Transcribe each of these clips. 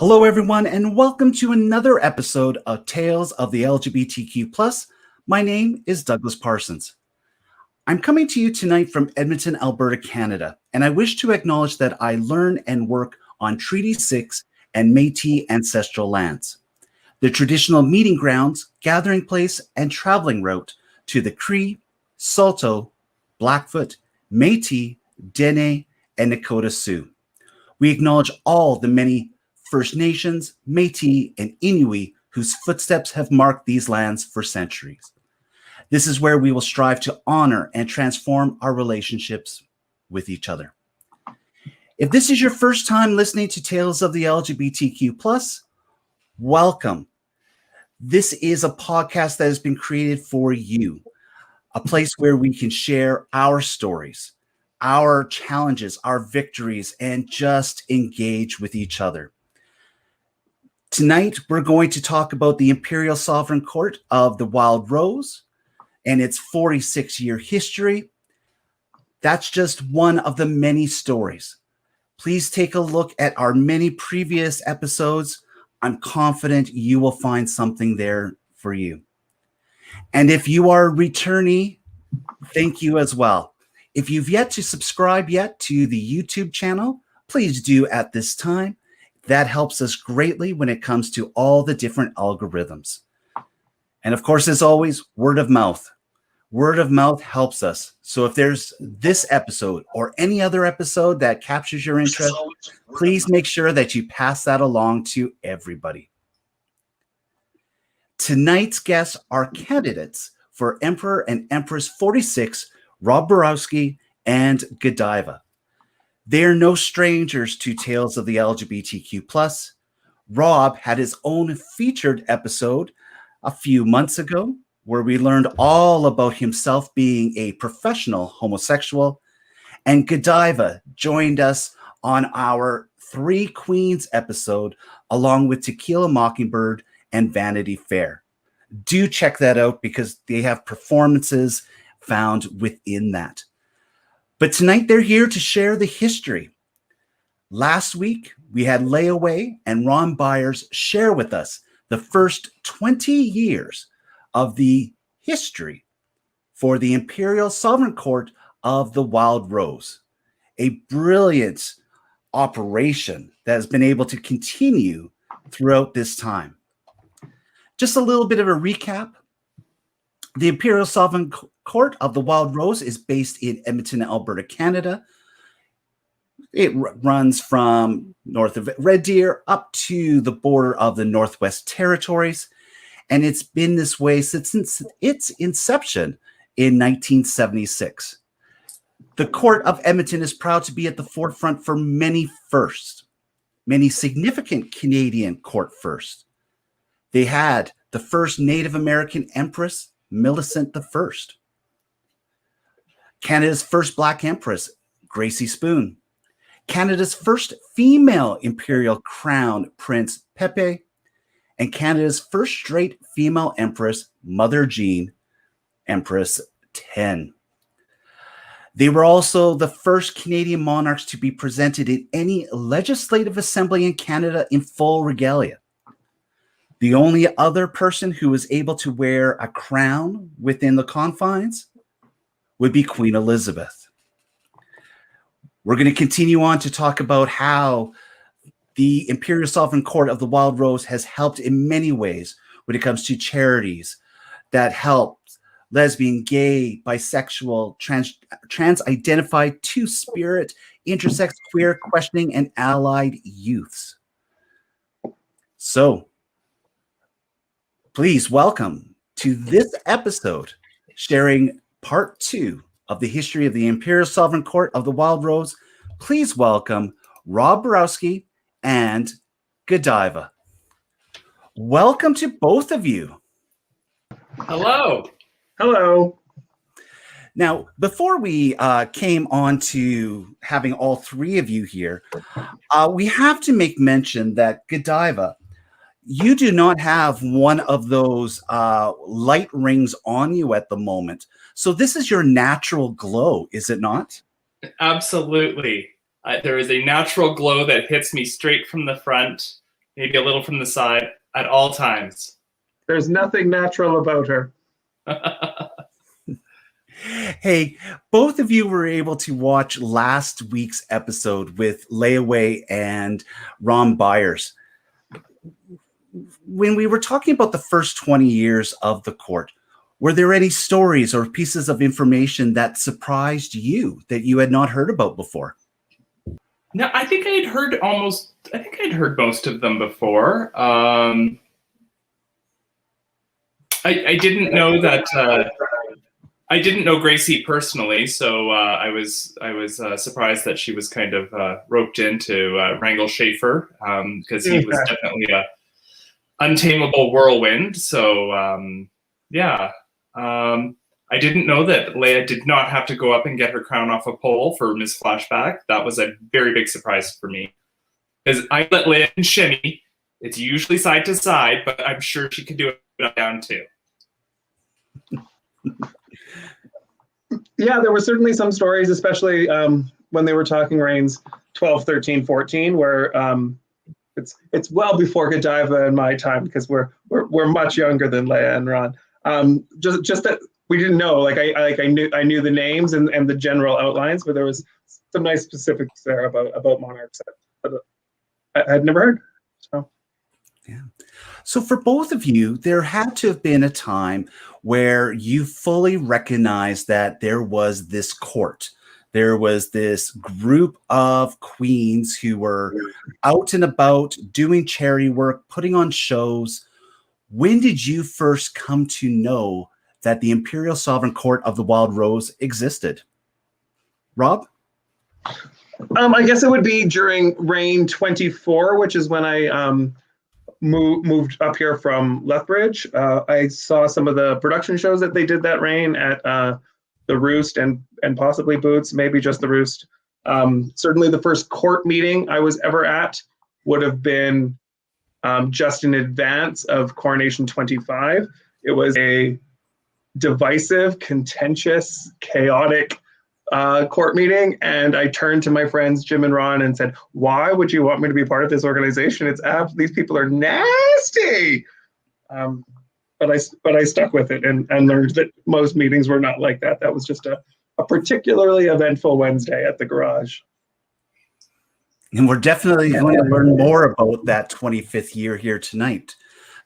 Hello, everyone, and welcome to another episode of Tales of the LGBTQ+. My name is Douglas Parsons. I'm coming to you tonight from Edmonton, Alberta, Canada, and I wish to acknowledge that I learn and work on Treaty 6 and Métis ancestral lands, the traditional meeting grounds, gathering place, and traveling route to the Cree, Saulteaux, Blackfoot, Métis, Dene, and Nakota Sioux. We acknowledge all the many First Nations, Métis, and Inuit whose footsteps have marked these lands for centuries. This is where we will strive to honor and transform our relationships with each other. If this is your first time listening to Tales of the LGBTQ+, welcome. This is a podcast that has been created for you, a place where we can share our stories, our challenges, our victories, and just engage with each other. Tonight, we're going to talk about the Imperial Sovereign Court of the Wild Rose and its 46-year history. That's just one of the many stories. Please take a look at our many previous episodes. I'm confident you will find something there for you. And if you are a returnee, thank you as well. If you've yet to subscribe yet to the YouTube channel, please do at this time. That helps us greatly when it comes to all the different algorithms. And of course, as always, word of mouth. Word of mouth helps us. So if there's this episode or any other episode that captures your interest, please make sure that you pass that along to everybody. Tonight's guests are candidates for Emperor and Empress 46, Rob Browatzke and GoDiva. They are no strangers to Tales of the LGBTQ+. Rob had his own featured episode a few months ago where we learned all about himself being a professional homosexual. And GoDiva joined us on our Three Queens episode along with Tequila Mockingbird and Vanity Fair. Do check that out because they have performances found within that. But tonight they're here to share the history. Last week, we had Layaway and Ron Byers share with us the first 20 years of the history for the Imperial Sovereign Court of the Wild Rose, a brilliant operation that has been able to continue throughout this time. Just a little bit of a recap. The Imperial Sovereign Court of the Wild Rose is based in Edmonton, Alberta, Canada. It runs from north of Red Deer up to the border of the Northwest Territories. And it's been this way since its inception in 1976. The Court of Edmonton is proud to be at the forefront for many firsts, many significant Canadian court firsts. They had the first Native American Empress, Millicent I, Canada's first Black Empress, Gracie Spoon, Canada's first female Imperial Crown Prince, PePe, and Canada's first straight female Empress, Mother Jean, Empress X. They were also the first Canadian monarchs to be presented in any legislative assembly in Canada in full regalia. The only other person who was able to wear a crown within the confines would be Queen Elizabeth. We're going to continue on to talk about how the Imperial Sovereign Court of the Wild Rose has helped in many ways when it comes to charities that help lesbian, gay, bisexual, trans-identified, two-spirit, intersex, queer, questioning, and allied youths. So, please welcome to this episode, sharing part 2 of the history of the Imperial Sovereign Court of the Wild Rose. Please welcome Rob Browatzke and GoDiva. Welcome to both of you. Hello. Hello. Now, before we came on to having all three of you here, we have to make mention that GoDiva, you do not have one of those light rings on you at the moment. So this is your natural glow, is it not? Absolutely. There is a natural glow that hits me straight from the front. maybe a little from the side at all times. There's nothing natural about her. Hey, both of you were able to watch last week's episode with Layaway and Ron Byers. When we were talking about the first 20 years of the court, were there any stories or pieces of information that surprised you that you had not heard about before? No, I think I'd heard most of them before. I didn't know that. I didn't know Gracie personally, so I was surprised that she was kind of roped in to wrangle Schaefer, because he was definitely a untamable whirlwind. So I didn't know that Leia did not have to go up and get her crown off a pole for Miss Flashback. That was a very big surprise for me, because I let Leia and shimmy. It's usually side to side, but I'm sure she could do it up down too. Yeah, there were certainly some stories, especially when they were talking reigns 12, 13, 14, where it's well before GoDiva and my time, because we're much younger than Leia and Ron. Just that we didn't know. Like I knew the names and the general outlines, but there was some nice specifics there about monarchs that I had never heard. So yeah. So for both of you, there had to have been a time where you fully recognized that there was this court. There was this group of queens who were out and about doing charity work, putting on shows. When did you first come to know that the Imperial Sovereign Court of the Wild Rose existed? Rob? I guess it would be during reign 24, which is when I moved up here from Lethbridge. I saw some of the production shows that they did that reign at the Roost and possibly Boots, maybe just the Roost. Certainly the first court meeting I was ever at would have been just in advance of Coronation 25. It was a divisive, contentious, chaotic court meeting, and I turned to my friends Jim and Ron and said, "Why would you want me to be part of this organization? These people are nasty." But I stuck with it and learned that most meetings were not like that. That was just a particularly eventful Wednesday at the garage. And we're definitely going to learn more about that 25th year here tonight.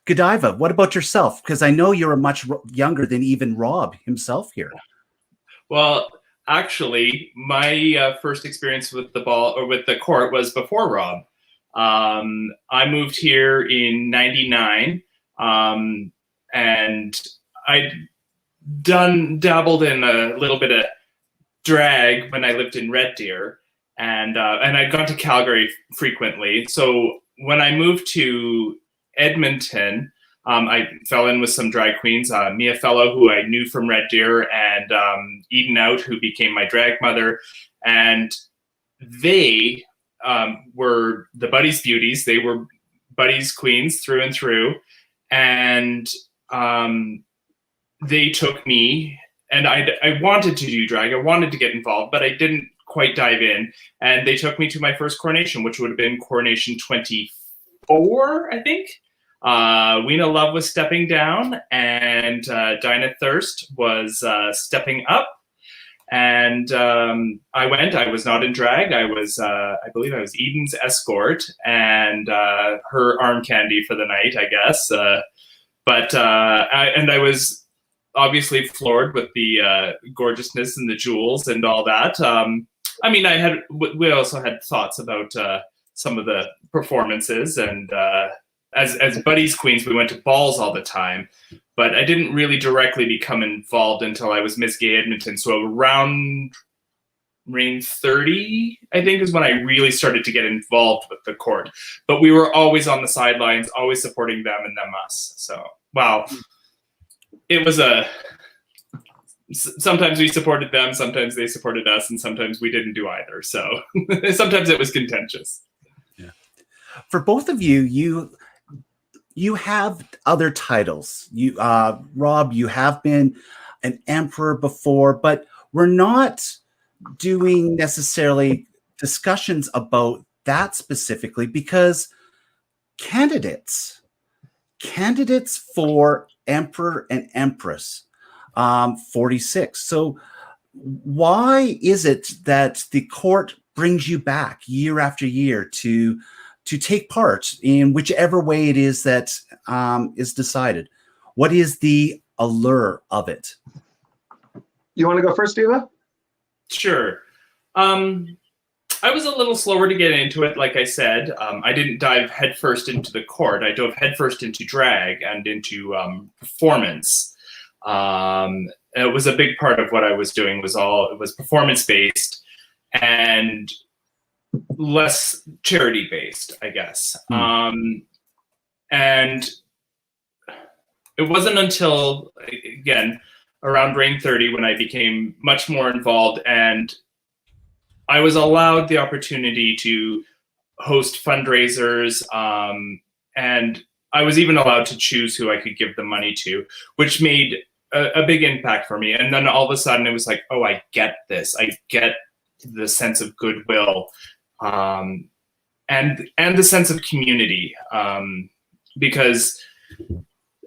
GoDiva, what about yourself? Because I know you're much younger than even Rob himself here. Well, actually, my first experience with the court was before Rob. I moved here in '99, and I'd dabbled in a little bit of drag when I lived in Red Deer, and I'd gone to Calgary frequently. So when I moved to Edmonton, I fell in with some drag queens, Mia Fellow, who I knew from Red Deer, and Eden Out, who became my drag mother. And they were the Buddies Beauties. They were Buddies queens through and through. And they took me, and I wanted to do drag. I wanted to get involved, but I didn't quite dive in. And they took me to my first coronation, which would have been Coronation 24, I think. Weena Love was stepping down, and Dinah Thirst was stepping up. And I went. I was not in drag. I was, I believe, I was Eden's escort and her arm candy for the night, I guess. But I was obviously floored with the gorgeousness and the jewels and all that. I mean, we also had thoughts about some of the performances, and as Buddies Queens, we went to balls all the time, but I didn't really directly become involved until I was Miss Gay Edmonton. So around reign 30, I think, is when I really started to get involved with the court. But we were always on the sidelines, always supporting them and them us. So, wow. It was sometimes we supported them, sometimes they supported us, and sometimes we didn't do either. So sometimes it was contentious. Yeah. For both of you, you have other titles. Rob, you have been an emperor before, but we're not doing necessarily discussions about that specifically, because candidates for Emperor and Empress 46. So why is it that the court brings you back year after year to take part in whichever way it is that is decided? What is the allure of it? You want to go first, Eva? Sure. I was a little slower to get into it, like I said. I didn't dive headfirst into the court. I dove headfirst into drag and into performance. It was a big part of what I was doing. It was performance-based and less charity-based, I guess. And it wasn't until, again, around reign 30 when I became much more involved, and I was allowed the opportunity to host fundraisers, and I was even allowed to choose who I could give the money to, which made a big impact for me. And then all of a sudden it was like, oh, I get this. I get the sense of goodwill, and the sense of community, because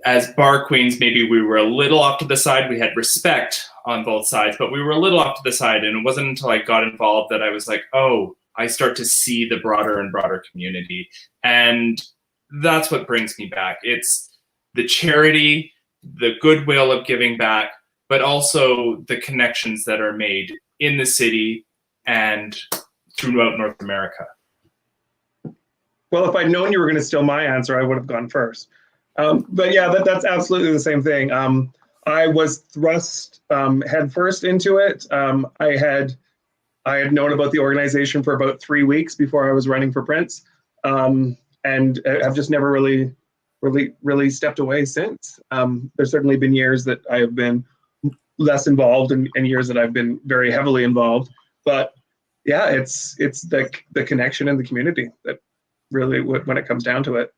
as bar queens, maybe we were a little off to the side. We had respect on both sides, but we were a little off to the side. And it wasn't until I got involved that I was like, oh, I start to see the broader and broader community. And that's what brings me back. It's the charity, the goodwill of giving back, but also the connections that are made in the city and throughout North America. Well, if I'd known you were going to steal my answer, I would have gone first. But yeah, that's absolutely the same thing. I was thrust headfirst into it. I had known about the organization for about 3 weeks before I was running for Prince, and I've just never really stepped away since. There's certainly been years that I have been less involved, and years that I've been very heavily involved. But yeah, it's the connection in the community that really, when it comes down to it.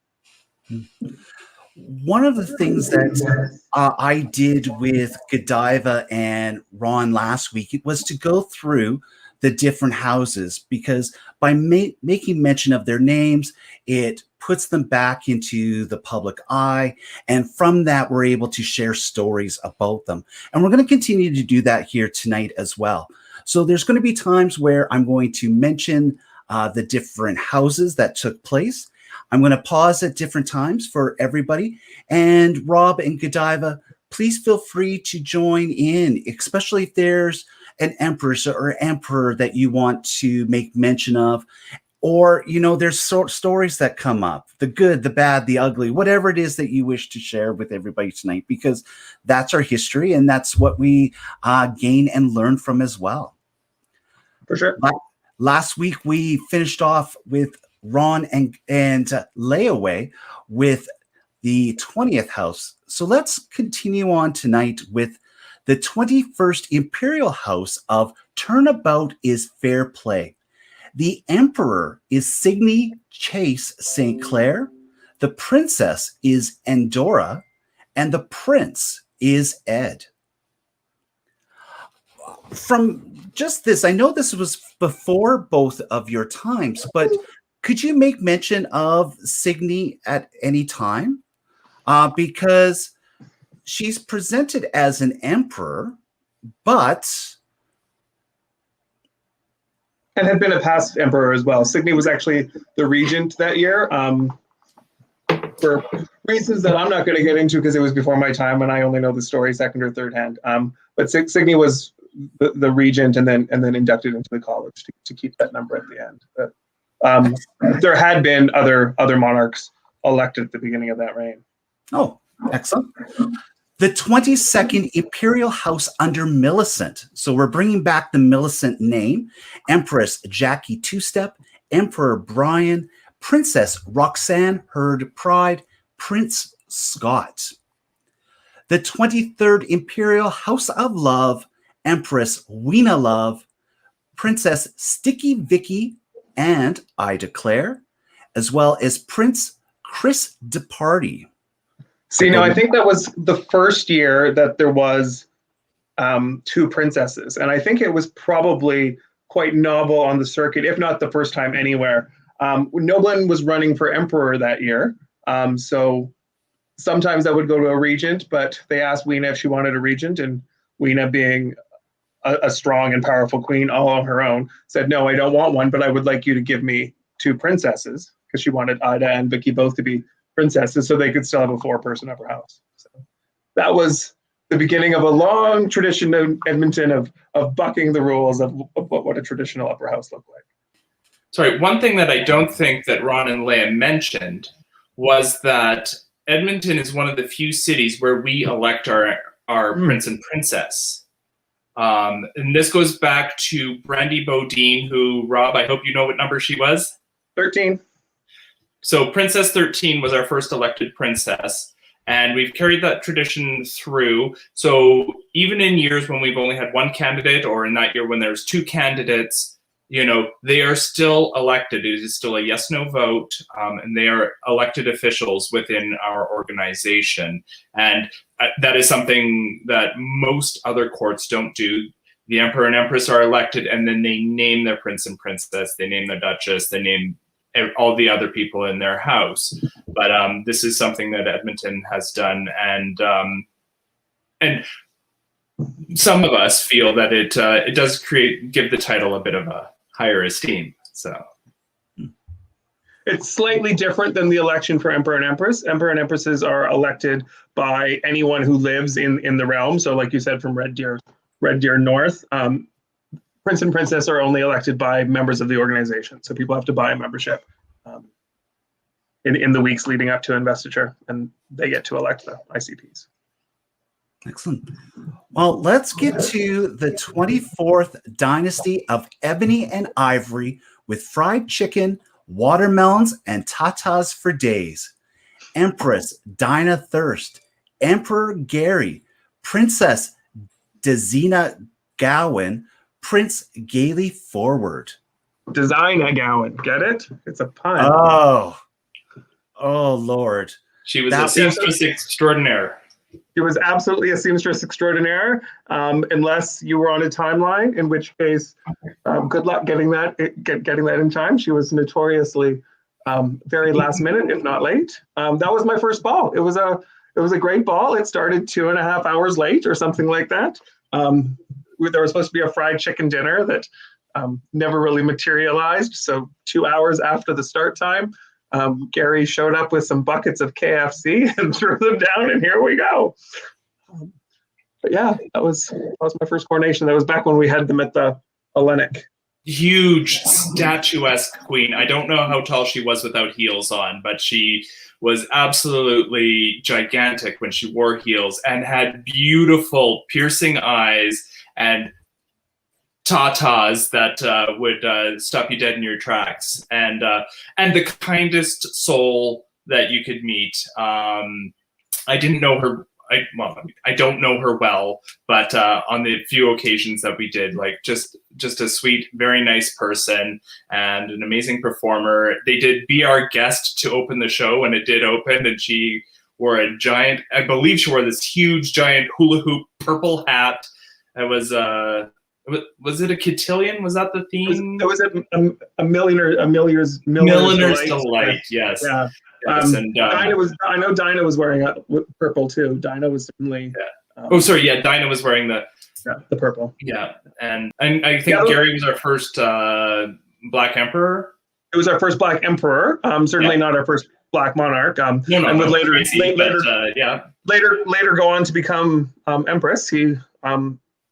One of the things that I did with GoDiva and Ron last week, it was to go through the different houses, because by making mention of their names, it puts them back into the public eye. And from that, we're able to share stories about them. And we're going to continue to do that here tonight as well. So there's going to be times where I'm going to mention the different houses that took place. I'm going to pause at different times for everybody. And Rob and GoDiva, please feel free to join in, especially if there's an empress or emperor that you want to make mention of, or, you know, there's stories that come up, the good, the bad, the ugly, whatever it is that you wish to share with everybody tonight, because that's our history and that's what we gain and learn from as well. For sure. Last week, we finished off with Ron and Layaway with the 20th house. So let's continue on tonight with the 21st Imperial House of Turnabout is Fair Play. The Emperor is Signe Chase St. Clair. The Princess is Endora. And the Prince is Ed. From just this, I know this was before both of your times, but could you make mention of Signe at any time? Because she's presented as an emperor, but... and had been a past emperor as well. Signe was actually the regent that year, for reasons that I'm not going to get into because it was before my time and I only know the story second or third hand. But Signe was the regent and then inducted into the college to keep that number at the end. But, there had been other monarchs elected at the beginning of that reign. Oh, excellent. The 22nd Imperial House under Millicent. So we're bringing back the Millicent name. Empress Jackie Two-Step, Emperor Brian, Princess Roxanne Hurd Pride, Prince Scott. The 23rd Imperial House of Love, Empress Weena Love, Princess Sticky Vicky, and I Declare, as well as Prince Chris DeParty. See, no, I think that was the first year that there was two princesses. And I think it was probably quite novel on the circuit, if not the first time anywhere. Noblin was running for emperor that year. So sometimes that would go to a regent, but they asked Weena if she wanted a regent, and Weena, being a strong and powerful queen all on her own, said, no, I don't want one, but I would like you to give me 2 princesses, because she wanted Ida and Vicky both to be princesses so they could still have a 4-person upper house. So that was the beginning of a long tradition in Edmonton of bucking the rules of what a traditional upper house looked like. Sorry, one thing that I don't think that Ron and Leia mentioned was that Edmonton is one of the few cities where we elect our prince and princess. And this goes back to Brandy Bodine, who, Rob, I hope you know what number she was? 13. So Princess 13 was our first elected princess, and we've carried that tradition through. So even in years when we've only had 1 candidate, or in that year when there's 2 candidates, you know, they are still elected. It is still a yes/no vote, and they are elected officials within our organization. And that is something that most other courts don't do. The emperor and empress are elected, and then they name their prince and princess, they name their duchess, they name all the other people in their house. But this is something that Edmonton has done, and some of us feel that it does give the title a bit of a higher esteem. So it's slightly different than the election for emperor and empress. Emperor and empresses are elected by anyone who lives in the realm. So like you said, from Red Deer North. Prince and princess are only elected by members of the organization. So people have to buy a membership in the weeks leading up to investiture, and they get to elect the ICPs. Excellent. Well, let's get to the 24th dynasty of Ebony and Ivory with fried chicken, watermelons, and tatas for days. Empress Dinah Thirst, Emperor Gary, Princess Dezina Gowan, Prince Gailey Forward. Dezina Gowan, get it? It's a pun. Oh, Lord. She was a seamstress extraordinaire. She was absolutely a seamstress extraordinaire, unless you were on a timeline, in which case, good luck getting that in time. She was notoriously very last minute, if not late. That was my first ball. It was a great ball. It started 2.5 hours late or something like that. There was supposed to be a fried chicken dinner that never really materialized. So 2 hours after the start time, Gary showed up with some buckets of KFC and threw them down, and here we go. But yeah, that was my first coronation. That was back when we had them at the Hellenic. Huge, statuesque queen. I don't know how tall she was without heels on, but she was absolutely gigantic when she wore heels, and had beautiful, piercing eyes and tatas that would stop you dead in your tracks, and the kindest soul that you could meet. I didn't know her. I don't know her well, but on the few occasions that we did, like just a sweet, very nice person and an amazing performer. They did Be Our Guest to open the show, and it did open, and she wore a giant, I believe she wore this huge, giant hula hoop purple hat. It was it a cotillion? Was that the theme? It was a Miller's Delight. Yes. Yeah. Yes, and I know Dinah was wearing a purple too. Dinah was certainly. Yeah. Dinah was wearing the purple. Yeah, and I think Gary was our first Black Emperor. It was our first Black Emperor. Certainly not our first Black monarch. And would later go on to become Empress. He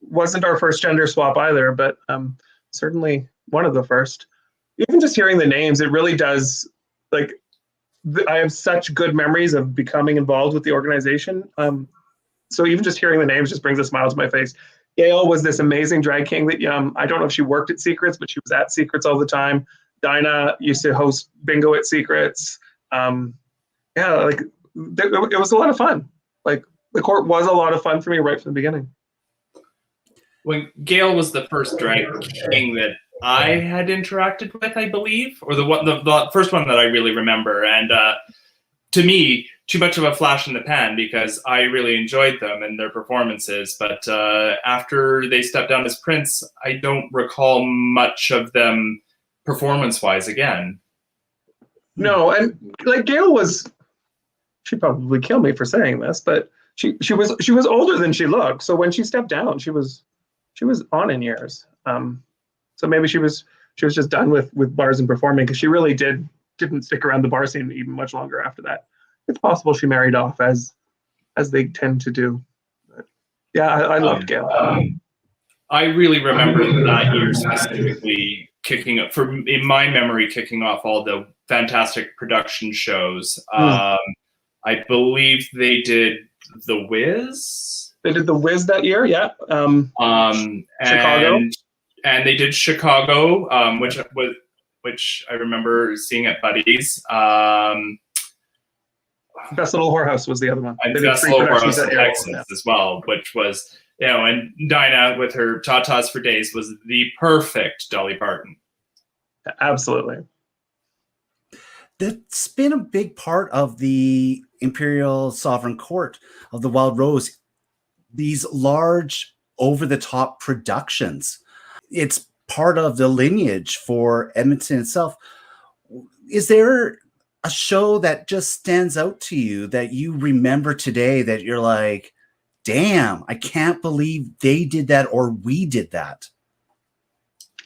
wasn't our first gender swap either, but certainly one of the first. Even just hearing the names, it really does, like, I have such good memories of becoming involved with the organization. So even just hearing the names just brings a smile to my face. Gail was this amazing drag king that I don't know if she worked at Secrets, but she was at Secrets all the time. Dinah used to host bingo at Secrets. It was a lot of fun. Like, the court was a lot of fun for me right from the beginning. When Gail was the first drag king that I had interacted with, I believe, or the first one that I really remember, and to me, too much of a flash in the pan because I really enjoyed them and their performances. But after they stepped down as Prince, I don't recall much of them performance-wise again. No, and like Gail was, she'd probably kill me for saying this, but she was older than she looked. So when she stepped down, she was on in years. So maybe she was just done with bars and performing, because she really didn't stick around the bar scene even much longer after that. It's possible she married off, as they tend to do. But yeah, I love Gail. I really remember that year specifically kicking up, in my memory, kicking off all the fantastic production shows. I believe they did The Wiz. They did The Wiz that year, yeah. Chicago. And they did Chicago, which I remember seeing at Buddy's. Best Little Whorehouse was the other one. And Best Little Whorehouse in Texas as well, which was, and Dinah with her Tatas for Days was the perfect Dolly Parton. Absolutely. That's been a big part of the Imperial Sovereign Court of the Wild Rose. These large, over-the-top productions. It's part of the lineage for Edmonton itself. Is there a show that just stands out to you that you remember today that you're like, damn, I can't believe they did that or we did that?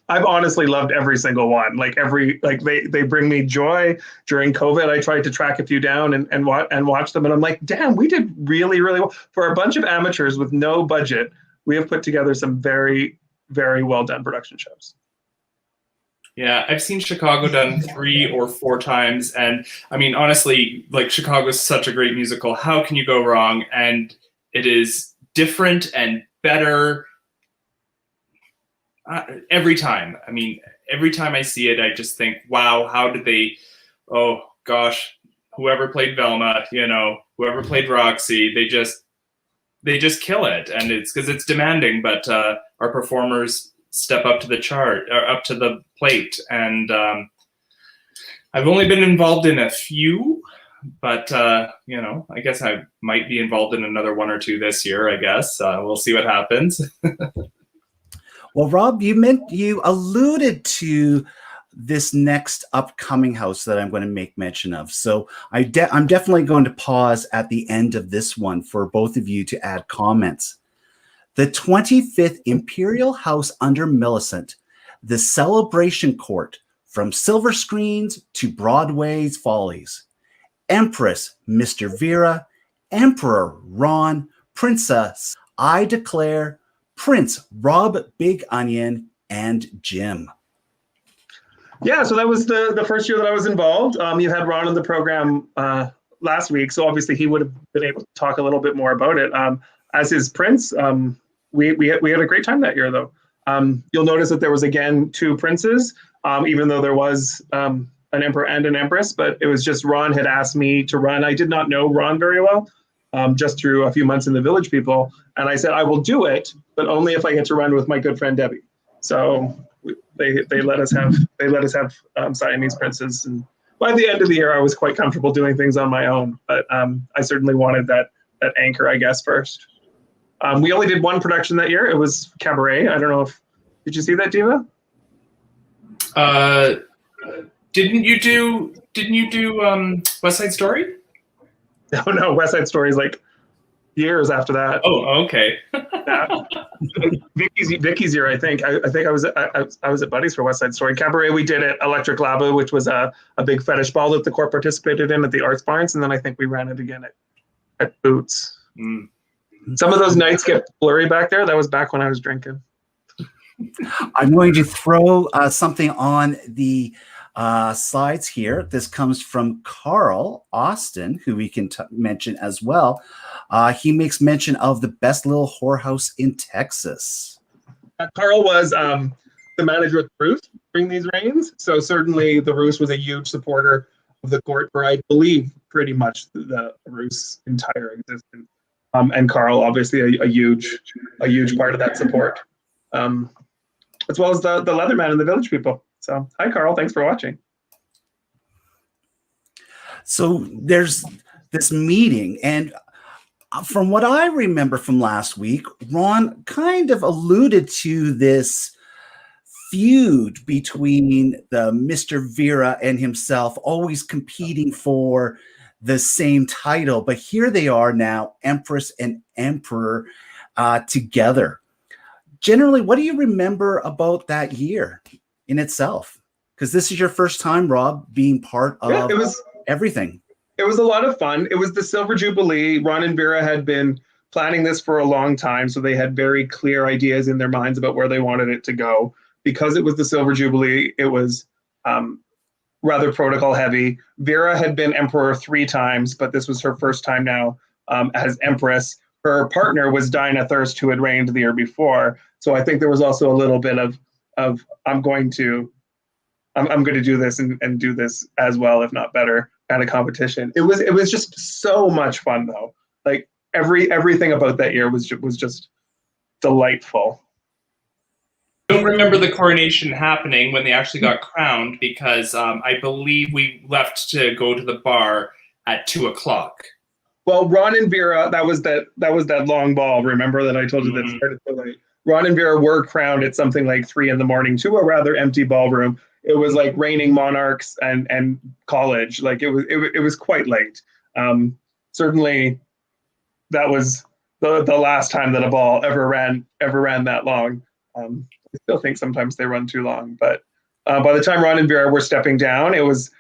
I've honestly loved every single one. They bring me joy. During COVID, I tried to track a few down and watch them, and I'm like, damn, we did really, really well. For a bunch of amateurs with no budget, we have put together some very, very well done production shows. Yeah, I've seen Chicago done 3 or 4 times, and I mean, honestly, like, Chicago's such a great musical. How can you go wrong? And it is different and better every time. I mean, every time I see it, I just think, wow, how did they? Oh gosh, whoever played Velma, whoever played Roxy, they just kill it, and it's because it's demanding, but our performers step up to the up to the plate. And I've only been involved in a few, but I guess I might be involved in another 1 or 2 this year. I guess we'll see what happens. Well, Rob, you alluded to this next upcoming house that I'm going to make mention of. So I'm definitely going to pause at the end of this one for both of you to add comments. The 25th Imperial House under Millicent, the Celebration Court, from silver screens to Broadway's Follies. Empress Mr. Vera, Emperor Ron, Princess I Declare, Prince Rob Big Onion, and Jim. Yeah, so that was the first year that I was involved. You had Ron in the program last week, so obviously he would have been able to talk a little bit more about it. As his prince, we had a great time that year, though. You'll notice that there was, again, 2 princes, even though there was an emperor and an empress, but it was just Ron had asked me to run. I did not know Ron very well, just through a few months in the Village People. And I said, I will do it, but only if I get to run with my good friend Debbie. So they let us have Siamese princes. And by the end of the year, I was quite comfortable doing things on my own. But I certainly wanted that anchor, I guess, first. We only did 1 production that year. It was Cabaret. I don't know did you see that, Diva? Didn't you do West Side Story? No, West Side Story is like years after that. Oh, okay. Vicky's year, I think. I think I was at Buddy's for West Side Story. Cabaret, we did at Electric Lava, which was a big fetish ball that the court participated in at the Arts Barns, and then I think we ran it again at Boots. Mm. Some of those nights get blurry back there. That was back when I was drinking. I'm going to throw something on the slides here. This comes from Carl Austin, who we can mention as well. He makes mention of the Best Little Whorehouse in Texas. Carl was the manager at the Roos during these reigns. So certainly the Roos was a huge supporter of the court for, I believe, pretty much the Roos' entire existence. And Carl, obviously, a huge part of that support, as well as the Leatherman and the Village People. So, hi, Carl. Thanks for watching. So there's this meeting, and from what I remember from last week, Ron kind of alluded to this feud between the Mr. Vera and himself, always competing for the same title. But here they are now, Empress and Emperor together. Generally, what do you remember about that year in itself? Because this is your first time, Rob, being part of everything. It was a lot of fun. It was the Silver Jubilee. Ron and Vera had been planning this for a long time, so they had very clear ideas in their minds about where they wanted it to go. Because it was the Silver Jubilee, it was rather protocol heavy. Vera had been emperor 3 times, but this was her first time now as empress. Her partner was Dinah Thirst, who had reigned the year before. So I think there was also a little bit of I'm going to do this and do this as well, if not better, kind of competition. It was just so much fun though. Like everything about that year was just delightful. I don't remember the coronation happening when they actually got crowned, because I believe we left to go to the bar at 2:00. Well, Ron and Vera, that was that long ball. Remember that I told you that started so late. Ron and Vera were crowned at something like 3 a.m. to a rather empty ballroom. It was like reigning monarchs and college. Like it was quite late. Certainly, that was the last time that a ball ever ran that long. I still think sometimes they run too long, but by the time Ron and Vera were stepping down, it was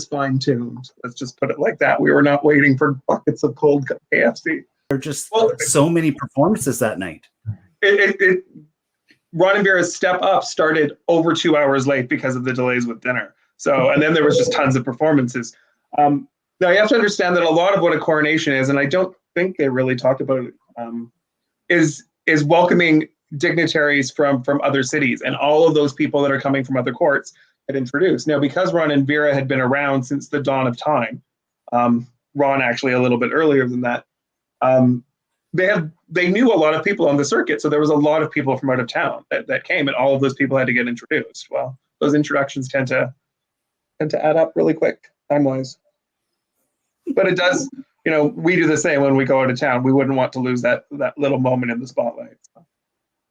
fine tuned. Let's just put it like that. We were not waiting for buckets of cold KFC. There were just so many performances that night. Ron and Vera's step up started over 2 hours late because of the delays with dinner. So, and then there was just tons of performances. Now you have to understand that a lot of what a coronation is, and I don't think they really talked about it, is welcoming dignitaries from other cities, and all of those people that are coming from other courts had introduced. Now, because Ron and Vera had been around since the dawn of time, Ron actually a little bit earlier than that, they knew a lot of people on the circuit, so there was a lot of people from out of town that came, and all of those people had to get introduced. Well, those introductions tend to add up really quick time-wise. But it does, we do the same when we go out of town. We wouldn't want to lose that little moment in the spotlight.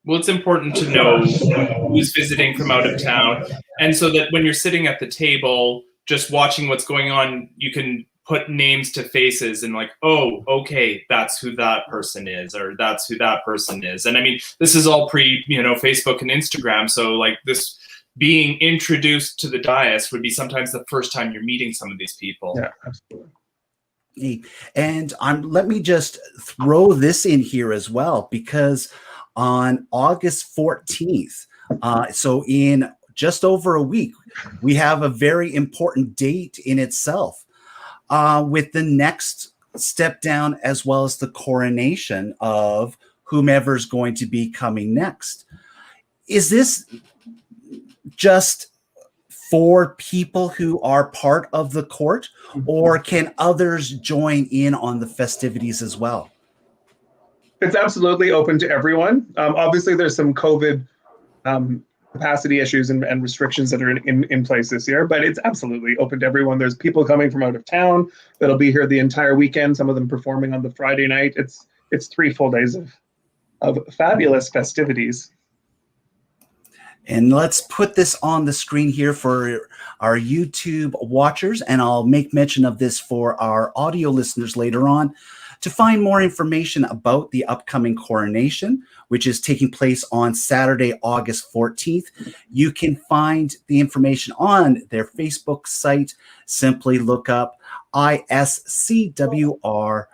Well, it's important to know who's visiting from out of town, and so that when you're sitting at the table, just watching what's going on, you can put names to faces and like, oh, okay, that's who that person is, or that's who that person is. And I mean, this is all pre, Facebook and Instagram. So like this being introduced to the dais would be sometimes the first time you're meeting some of these people. Yeah, absolutely. And let me just throw this in here as well, because on August 14th, so in just over a week, we have a very important date in itself. With the next step down, as well as the coronation of whomever's going to be coming next. Is this just for people who are part of the court, or can others join in on the festivities as well? It's absolutely open to everyone. Obviously, there's some COVID capacity issues and restrictions that are in place this year, but it's absolutely open to everyone. There's people coming from out of town that'll be here the entire weekend, some of them performing on the Friday night. It's 3 full days of fabulous festivities. And let's put this on the screen here for our YouTube watchers, and I'll make mention of this for our audio listeners later on. To find more information about the upcoming coronation, which is taking place on Saturday, August 14th, you can find the information on their Facebook site. Simply look up ISCWR,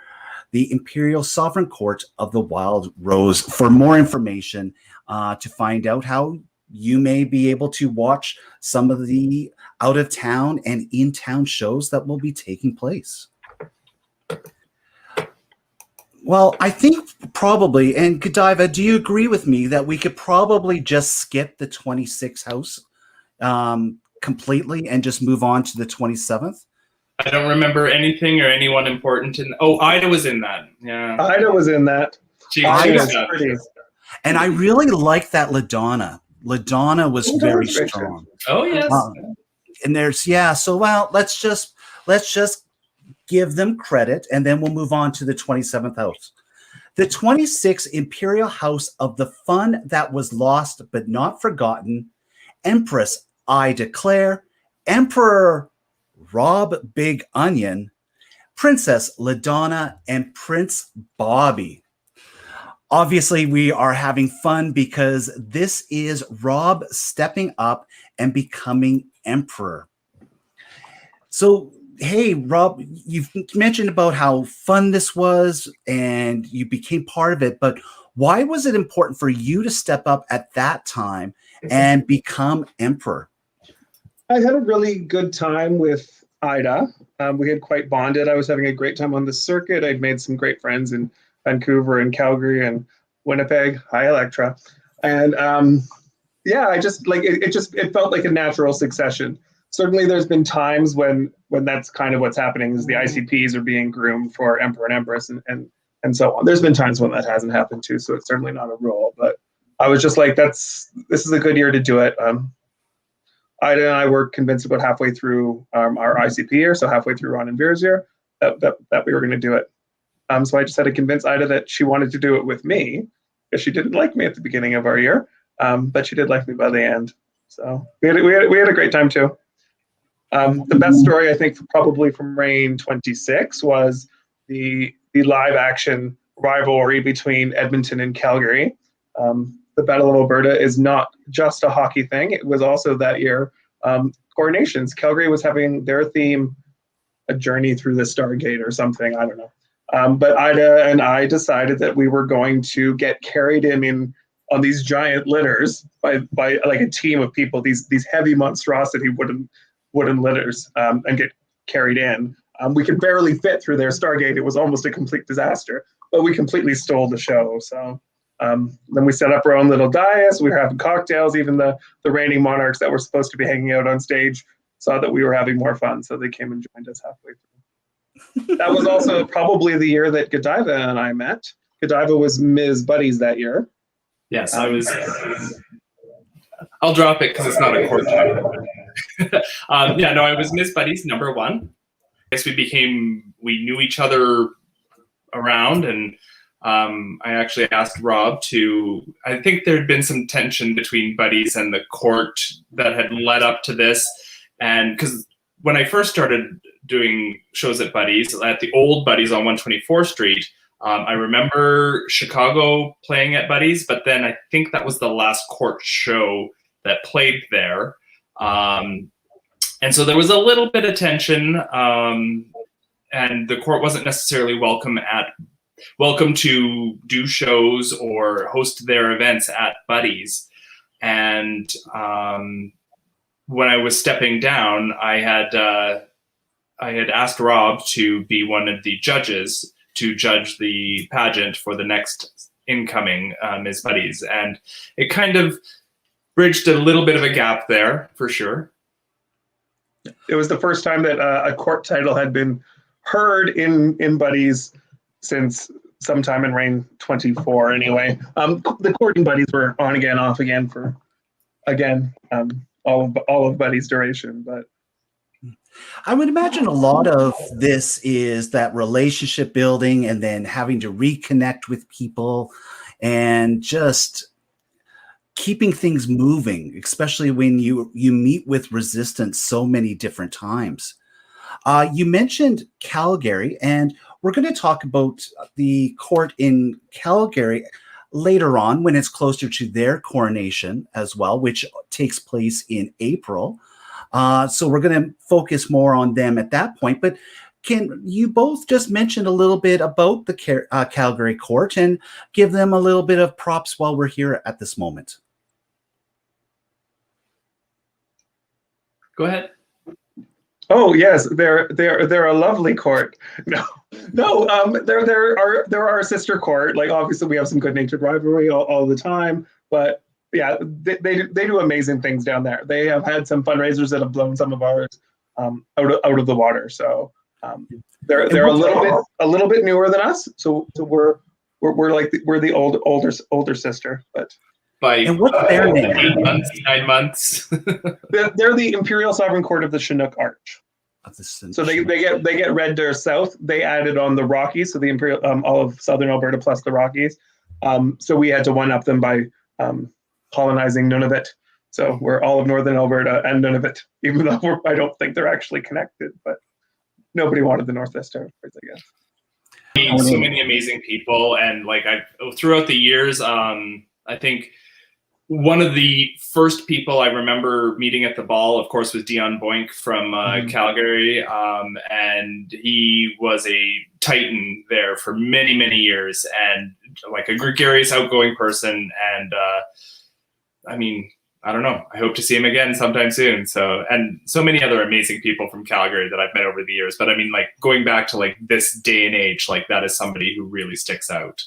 the Imperial Sovereign Court of the Wild Rose, for more information to find out how you may be able to watch some of the out-of-town and in-town shows that will be taking place. Well, I think probably, and GoDiva, do you agree with me that we could probably just skip the 26th house completely and just move on to the 27th? I don't remember anything or anyone important in. Oh, Ida was in that. Yeah, Ida was in that. She was pretty. And I really like that LaDonna. LaDonna was very strong. Oh yes. And there's so let's just give them credit, and then we'll move on to the 27th house. The 26th Imperial House of the Fun That Was Lost But Not Forgotten Empress I Declare, Emperor Rob Big Onion, Princess LaDonna, and Prince Bobby. Obviously, we are having fun because this is Rob stepping up and becoming emperor. So, hey, Rob, you've mentioned about how fun this was and you became part of it, but why was it important for you to step up at that time and become emperor? I had a really good time with Ida. We had quite bonded. I was having a great time on the circuit. I'd made some great friends in Vancouver and Calgary and Winnipeg. Hi, Electra. And I just like it felt like a natural succession. Certainly, there's been times when that's kind of what's happening is the ICPs are being groomed for Emperor and Empress and so on. There's been times when that hasn't happened too, so it's certainly not a rule. But I was just like, this is a good year to do it. Ida and I were convinced about halfway through our ICP year, so halfway through Ron and Vera's year, that we were going to do it. So I just had to convince Ida that she wanted to do it with me, because she didn't like me at the beginning of our year, but she did like me by the end. So we had a great time too. The best story, I think, probably from Reign 26 was the live action rivalry between Edmonton and Calgary. The Battle of Alberta is not just a hockey thing. It was also that year coronations. Calgary was having their theme, a journey through the Stargate or something. I don't know. But Ida and I decided that we were going to get carried in on these giant litters by like a team of people, these heavy monstrosity wooden litters, and get carried in. We could barely fit through their Stargate. It was almost a complete disaster, but we completely stole the show. So then we set up our own little dais. We were having cocktails. Even the reigning monarchs that were supposed to be hanging out on stage saw that we were having more fun, so they came and joined us halfway through. That was also probably the year that GoDiva and I met. GoDiva was Ms. Buddies that year. Yes, I was. I'll drop it because it's not a court title. I was Ms. Buddies #1. I guess we knew each other around, and I actually asked Rob I think there had been some tension between Buddies and the court that had led up to this. And because when I first started doing shows at Buddies, at the old Buddies on 124th Street, I remember Chicago playing at Buddies, but then I think that was the last court show that played there. And so there was a little bit of tension, and the court wasn't necessarily welcome to do shows or host their events at Buddies. And when I was stepping down, I had asked Rob to be one of the judges to judge the pageant for the next incoming Ms. Buddies. And it kind of bridged a little bit of a gap there, for sure. It was the first time that a court title had been heard in Buddies since sometime in Reign 24 anyway. The courting Buddies were on again, off again for, all of Buddies' duration. But I would imagine a lot of this is that relationship building and then having to reconnect with people and just keeping things moving, especially when you meet with resistance so many different times. You mentioned Calgary, and we're going to talk about the court in Calgary later on when it's closer to their coronation as well, which takes place in April. So we're going to focus more on them at that point. But can you both just mention a little bit about the Calgary court and give them a little bit of props while we're here at this moment? Go ahead. Oh yes, they're a lovely court. No, they're our sister court. Like obviously we have some good-natured rivalry all the time, but yeah, they do amazing things down there. They have had some fundraisers that have blown some of ours out of the water. So they're a little bit newer than us. So we're the older sister, but. And what's their name? 8 months, 9 months. They're the Imperial Sovereign Court of the Chinook Arch. So they get Red Deer South. They added on the Rockies, so the Imperial all of southern Alberta plus the Rockies. So we had to one up them by colonizing Nunavut So we're all of Northern Alberta and Nunavut, even though I don't think they're actually connected, but nobody wanted the Northwest Territories, I guess. So many amazing people, and like throughout the years, I think one of the first people I remember meeting at the ball, of course, was Dion Boink from Calgary, and he was a titan there for many, many years, and like a gregarious, outgoing person. And I mean, I don't know. I hope to see him again sometime soon. So, and so many other amazing people from Calgary that I've met over the years. But I mean, like going back to like this day and age, like that is somebody who really sticks out.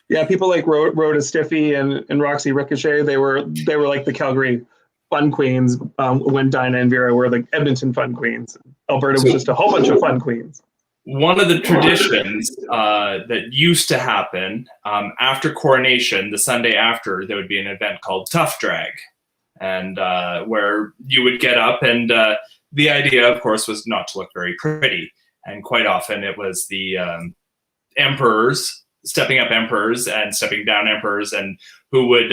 Yeah, people like Rhoda Stiffy and Roxy Ricochet, they were like the Calgary fun queens when Dinah and Vera were the Edmonton fun queens. Alberta was just a whole bunch of fun queens. One of the traditions that used to happen after coronation, the Sunday after, there would be an event called Tough Drag, and where you would get up, and the idea, of course, was not to look very pretty, and quite often it was the emperors stepping up emperors and stepping down emperors, and who would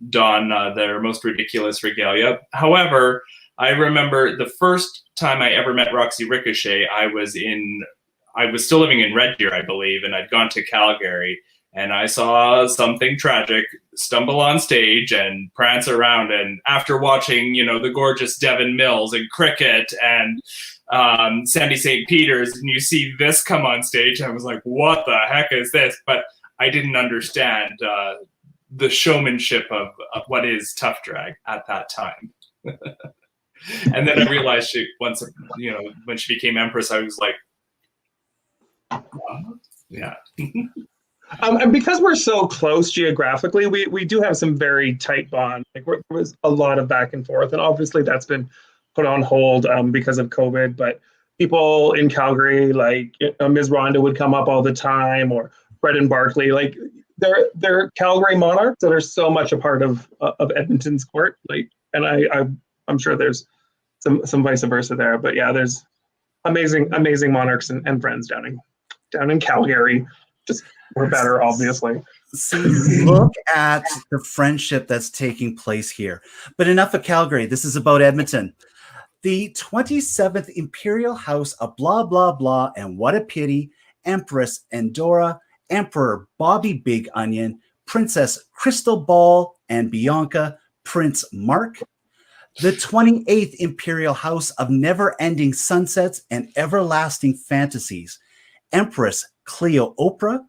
don their most ridiculous regalia. However, I remember the first time I ever met Roxy Ricochet, I was still living in Red Deer, I believe, and I'd gone to Calgary, and I saw something tragic stumble on stage and prance around. And after watching, you know, the gorgeous Devon Mills and Cricket and Sandy St. Peter's, and you see this come on stage, I was like, what the heck is this? But I didn't understand the showmanship of what is tough drag at that time. And then I realized once, you know, when she became Empress, I was like, yeah. And because we're so close geographically, we do have some very tight bonds. Like there was a lot of back and forth, and obviously that's been put on hold because of COVID. But people in Calgary, like Ms. Rhonda would come up all the time, or Fred and Barkley, like they're Calgary monarchs that are so much a part of Edmonton's court. Like, and I'm sure there's some vice versa there. But yeah, there's amazing monarchs and friends down in Calgary. Just we're better, obviously. See, look at the friendship that's taking place here. But enough of Calgary. This is about Edmonton. The 27th Imperial House of blah, blah, blah, and what a pity, Empress Endora, Emperor Bobby Big Onion, Princess Crystal Ball and Bianca, Prince Mark, the 28th Imperial House of never-ending sunsets and everlasting fantasies, Empress Cleo Oprah,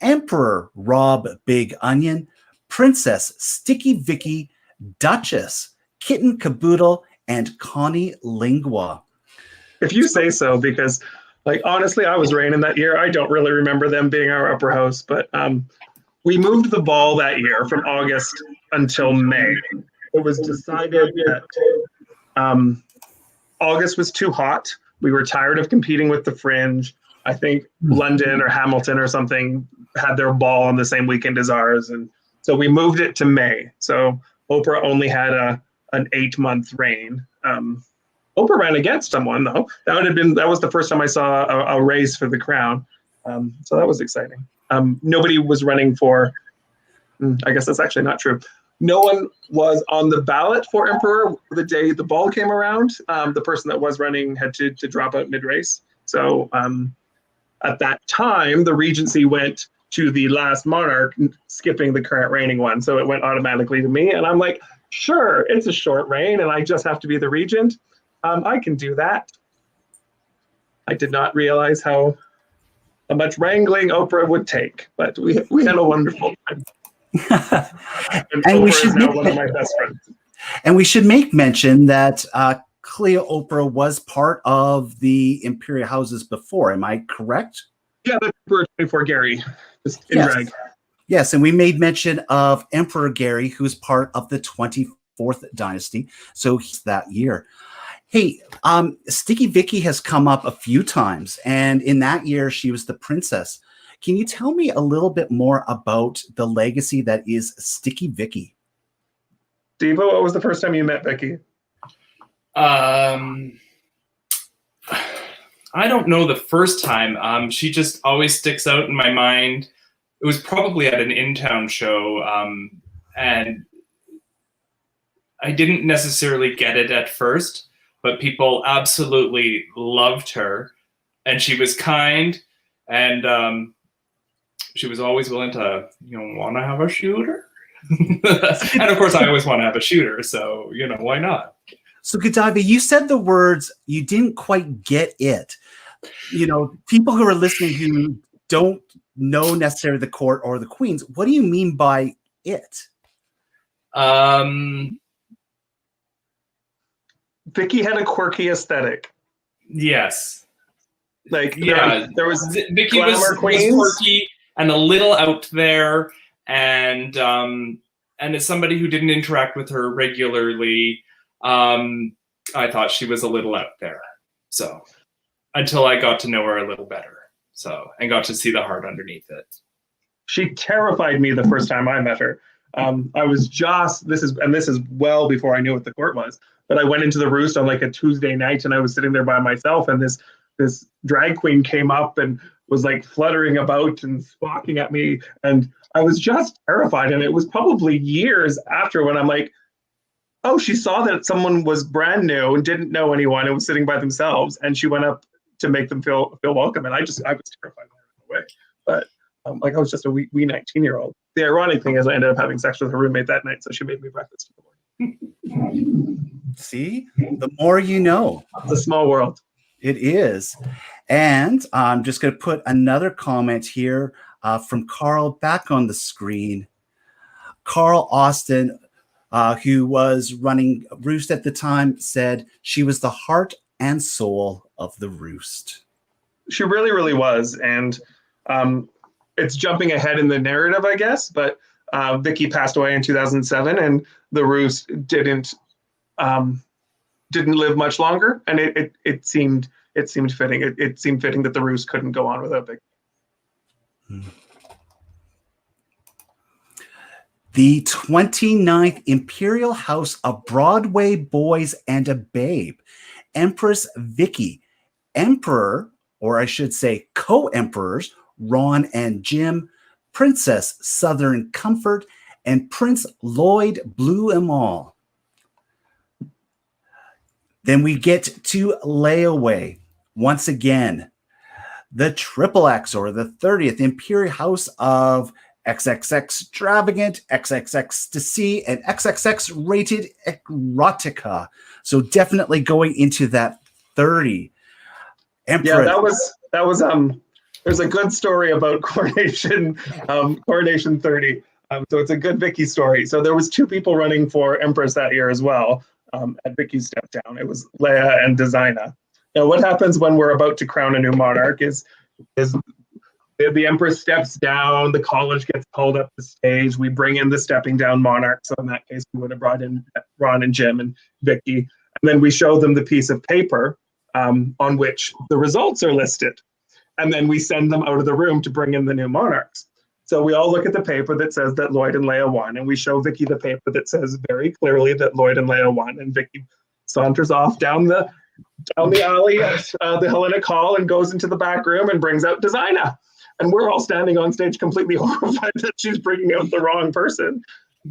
Emperor Rob Big Onion, Princess Sticky Vicky, Duchess, Kitten Caboodle, and Connie Lingua. If you say so, because like honestly, I was reigning that year. I don't really remember them being our upper house, but we moved the ball that year from August until May. It was decided that August was too hot. We were tired of competing with the Fringe. I think London or Hamilton or something had their ball on the same weekend as ours. And so we moved it to May. So Oprah only had an 8-month reign. Oprah ran against someone though. That was the first time I saw a race for the crown. So that was exciting. Nobody was running for, I guess that's actually not true. No one was on the ballot for emperor the day the ball came around. The person that was running had to drop out mid-race. So at that time, the regency went to the last monarch, skipping the current reigning one. So it went automatically to me. And I'm like, sure, it's a short reign and I just have to be the regent. I can do that. I did not realize how much wrangling Oprah would take, but we had a wonderful time. And Oprah is now one of my best friends. And we should make mention that Cleo Oprah was part of the Imperial Houses before. Am I correct? Yeah, that's Emperor 24 Gary, just in drag. Yes, and we made mention of Emperor Gary, who's part of the 24th dynasty. So he's that year. Hey, Sticky Vicky has come up a few times, and in that year, she was the princess. Can you tell me a little bit more about the legacy that is Sticky Vicky? Diva, what was the first time you met Vicky? I don't know the first time. She just always sticks out in my mind. It was probably at an in-town show, and I didn't necessarily get it at first, but people absolutely loved her, and she was kind, and she was always willing to, want to have a shooter. And of course, I always want to have a shooter, so why not? So, GoDiva, you said the words, you didn't quite get it. People who are listening who don't know necessarily the court or the queens, what do you mean by it? Vicky had a quirky aesthetic. Yes. Like, yeah, there was Vicky was quirky and a little out there, and as somebody who didn't interact with her regularly, I thought she was a little out there. So until I got to know her a little better, and got to see the heart underneath it. She terrified me the first time I met her. I was this is well before I knew what the court was, but I went into the Roost on like a Tuesday night, and I was sitting there by myself, and this drag queen came up and was like fluttering about and squawking at me, and I was just terrified. And it was probably years after when I'm like, oh, she saw that someone was brand new and didn't know anyone and was sitting by themselves, and she went up to make them feel welcome. And I was terrified in a way. But I was just a wee 19-year-old. The ironic thing is I ended up having sex with her roommate that night, so she made me breakfast in the morning. See, the more you know. It's a small world. It is. And I'm just going to put another comment here from Carl back on the screen. Carl Austin, who was running Roost at the time, said she was the heart and soul of the Roost. She really, really was. And it's jumping ahead in the narrative, I guess, but Vicky passed away in 2007, and the Roost didn't live much longer, and it seemed fitting. It seemed fitting that the Roost couldn't go on without Vicky. The 29th Imperial House of Broadway Boys and a Babe, Empress Vicky, Emperor, or I should say co-emperors, Ron and Jim, Princess Southern Comfort, and Prince Lloyd blew 'em all. Then we get to layaway. Once again, the Triple X, or the 30th Imperial House of XXX Extravagant, XXX Ecstasy, and XXX Rated Erotica. So definitely going into that 30. Empress. Yeah, that was there's a good story about Coronation 30. So it's a good Vicky story. So there was two people running for Empress that year as well. At Vicky's step down, it was Leia and Designa. Now, what happens when we're about to crown a new monarch is the Empress steps down, the college gets called up the stage, we bring in the stepping down monarch. So in that case, we would have brought in Ron and Jim and Vicky, and then we show them the piece of paper on which the results are listed. And then we send them out of the room to bring in the new monarchs. So we all look at the paper that says that Lloyd and Leia won, and we show Vicky the paper that says very clearly that Lloyd and Leia won. And Vicky saunters off down the alley at the Hellenic Hall and goes into the back room and brings out Designa. And we're all standing on stage completely horrified that she's bringing out the wrong person.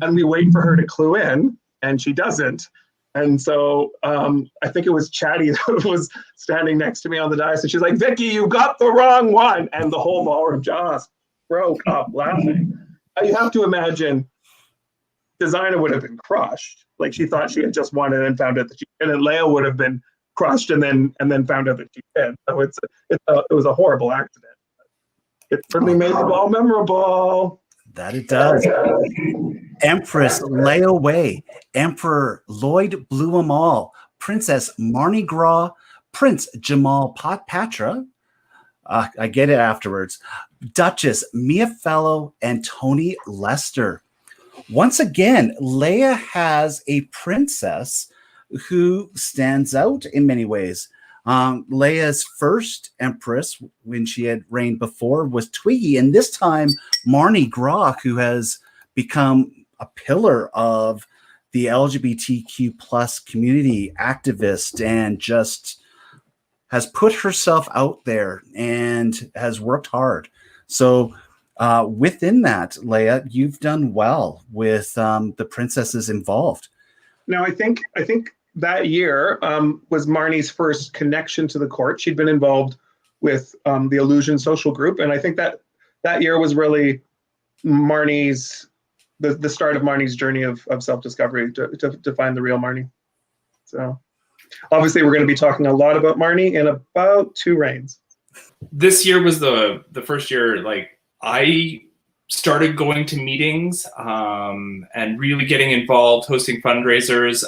And we wait for her to clue in, and she doesn't. And so I think it was Chatty that was standing next to me on the dais, and she's like, Vicky, you got the wrong one. And the whole ballroom just broke up laughing. You have to imagine Designa would have been crushed. Like, she thought she had just won and then found out that she did, and Leia would have been crushed and then found out that she did. So it was a horrible accident. It certainly made the ball memorable. That it does. Empress Leia Way, Emperor Lloyd blew 'em all, Princess Marnie Gras, Prince Jamal Patra, I get it afterwards, Duchess Mia Fellow, and Tony Lester. Once again, Leia has a princess who stands out in many ways. Leia's first empress, when she had reigned before, was Twiggy, and this time Marnie Gras, who has become a pillar of the LGBTQ plus community activist and just has put herself out there and has worked hard. So within that, Leia, you've done well with the princesses involved. Now, I think that year was Marnie's first connection to the court. She'd been involved with the Illusion Social Group, and I think that year was really Marnie's the start of Marnie's journey of self-discovery to find the real Marnie. So obviously we're going to be talking a lot about Marnie in about 2 reigns. This year was the first year like I started going to meetings and really getting involved, hosting fundraisers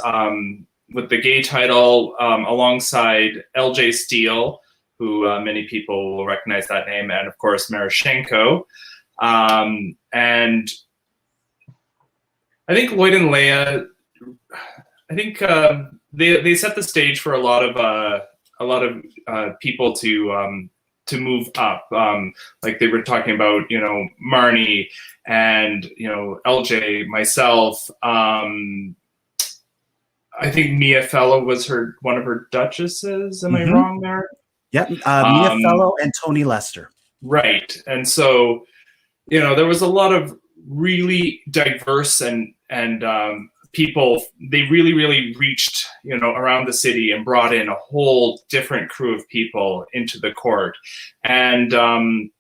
with the gay title alongside LJ Steele, who many people will recognize that name, and of course Marashenko. And I think Lloyd and Leia, I think they set the stage for a lot of people to move up. Like they were talking about, Marnie and LJ, myself. I think Mia Fellow was one of her duchesses. Am I wrong there? Yep, Mia Fellow and Tony Lester. Right, and so there was a lot of really diverse and people. They really reached around the city and brought in a whole different crew of people into the court, and and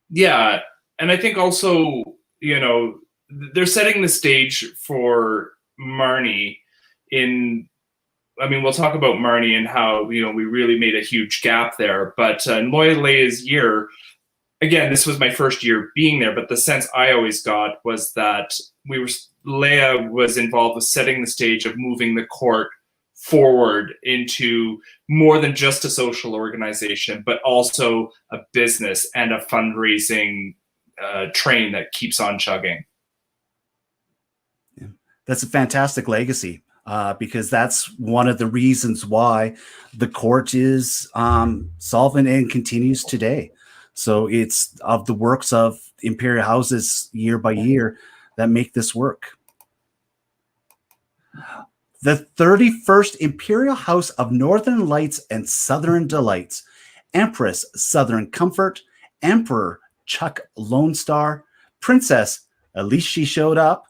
I think also they're setting the stage for Marnie. We'll talk about Marnie and how we really made a huge gap there, but in Lloyd Leia's year. Again, this was my first year being there, but the sense I always got was that Leia was involved with setting the stage of moving the court forward into more than just a social organization, but also a business and a fundraising train that keeps on chugging. Yeah. That's a fantastic legacy because that's one of the reasons why the court is solvent and continues today. So it's of the works of imperial houses year by year that make this work. The 31st Imperial House of Northern Lights and Southern Delights, Empress Southern Comfort, Emperor Chuck Lone Star, Princess, at least she showed up,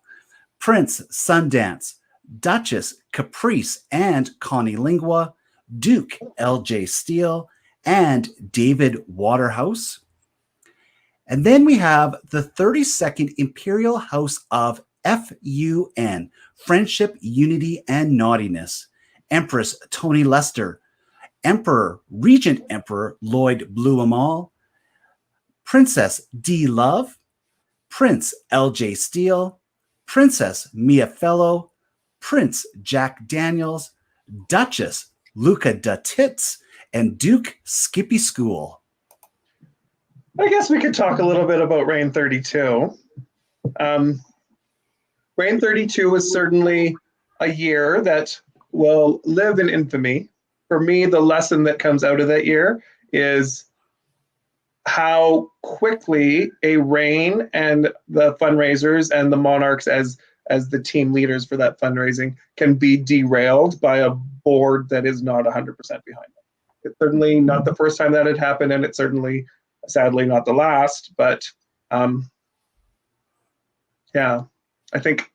Prince Sundance, Duchess Caprice and Connie Lingua, Duke LJ Steele, and David Waterhouse. And then we have the 32nd Imperial House of FUN, Friendship, Unity, and Naughtiness, Empress Tony Lester, Emperor, Regent Emperor Lloyd Blumenthal, Princess D. Love, Prince LJ Steele, Princess Mia Fellow, Prince Jack Daniels, Duchess Luca da Tits, and Duke Skippy School. I guess we could talk a little bit about Reign 32. Reign 32 was certainly a year that will live in infamy. For me, the lesson that comes out of that year is how quickly a reign and the fundraisers and the monarchs as the team leaders for that fundraising can be derailed by a board that is not 100% behind them. It's certainly not the first time that had happened, and it's certainly, sadly, not the last. But I think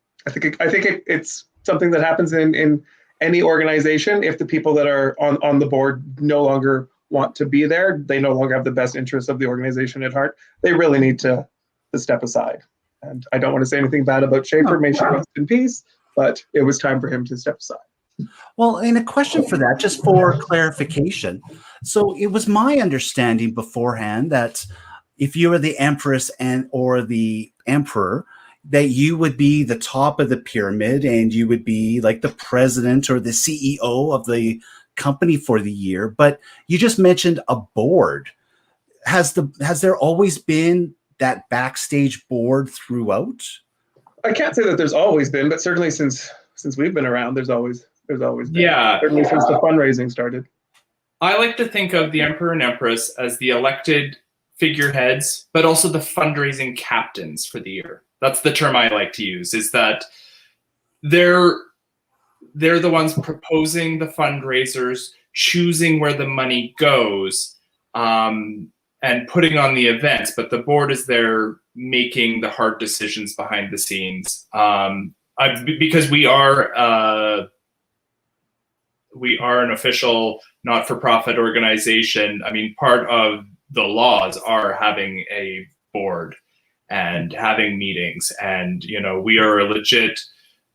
it's something that happens in any organization. If the people that are on the board no longer want to be there, they no longer have the best interests of the organization at heart, they really need to step aside. And I don't want to say anything bad about Schaefer, may she rest in peace, but it was time for him to step aside. Well, and a question for that, just for clarification. So it was my understanding beforehand that if you were the Empress or the Emperor, that you would be the top of the pyramid and you would be like the president or the CEO of the company for the year. But you just mentioned a board. Has there always been that backstage board throughout? I can't say that there's always been, but certainly since we've been around, there's always been. Yeah. Certainly since the fundraising started. I like to think of the Emperor and Empress as the elected figureheads, but also the fundraising captains for the year. That's the term I like to use, is that they're the ones proposing the fundraisers, choosing where the money goes, and putting on the events, but the board is there making the hard decisions behind the scenes. because we are an official not-for-profit organization. I mean, part of the laws are having a board and having meetings, and we are a legit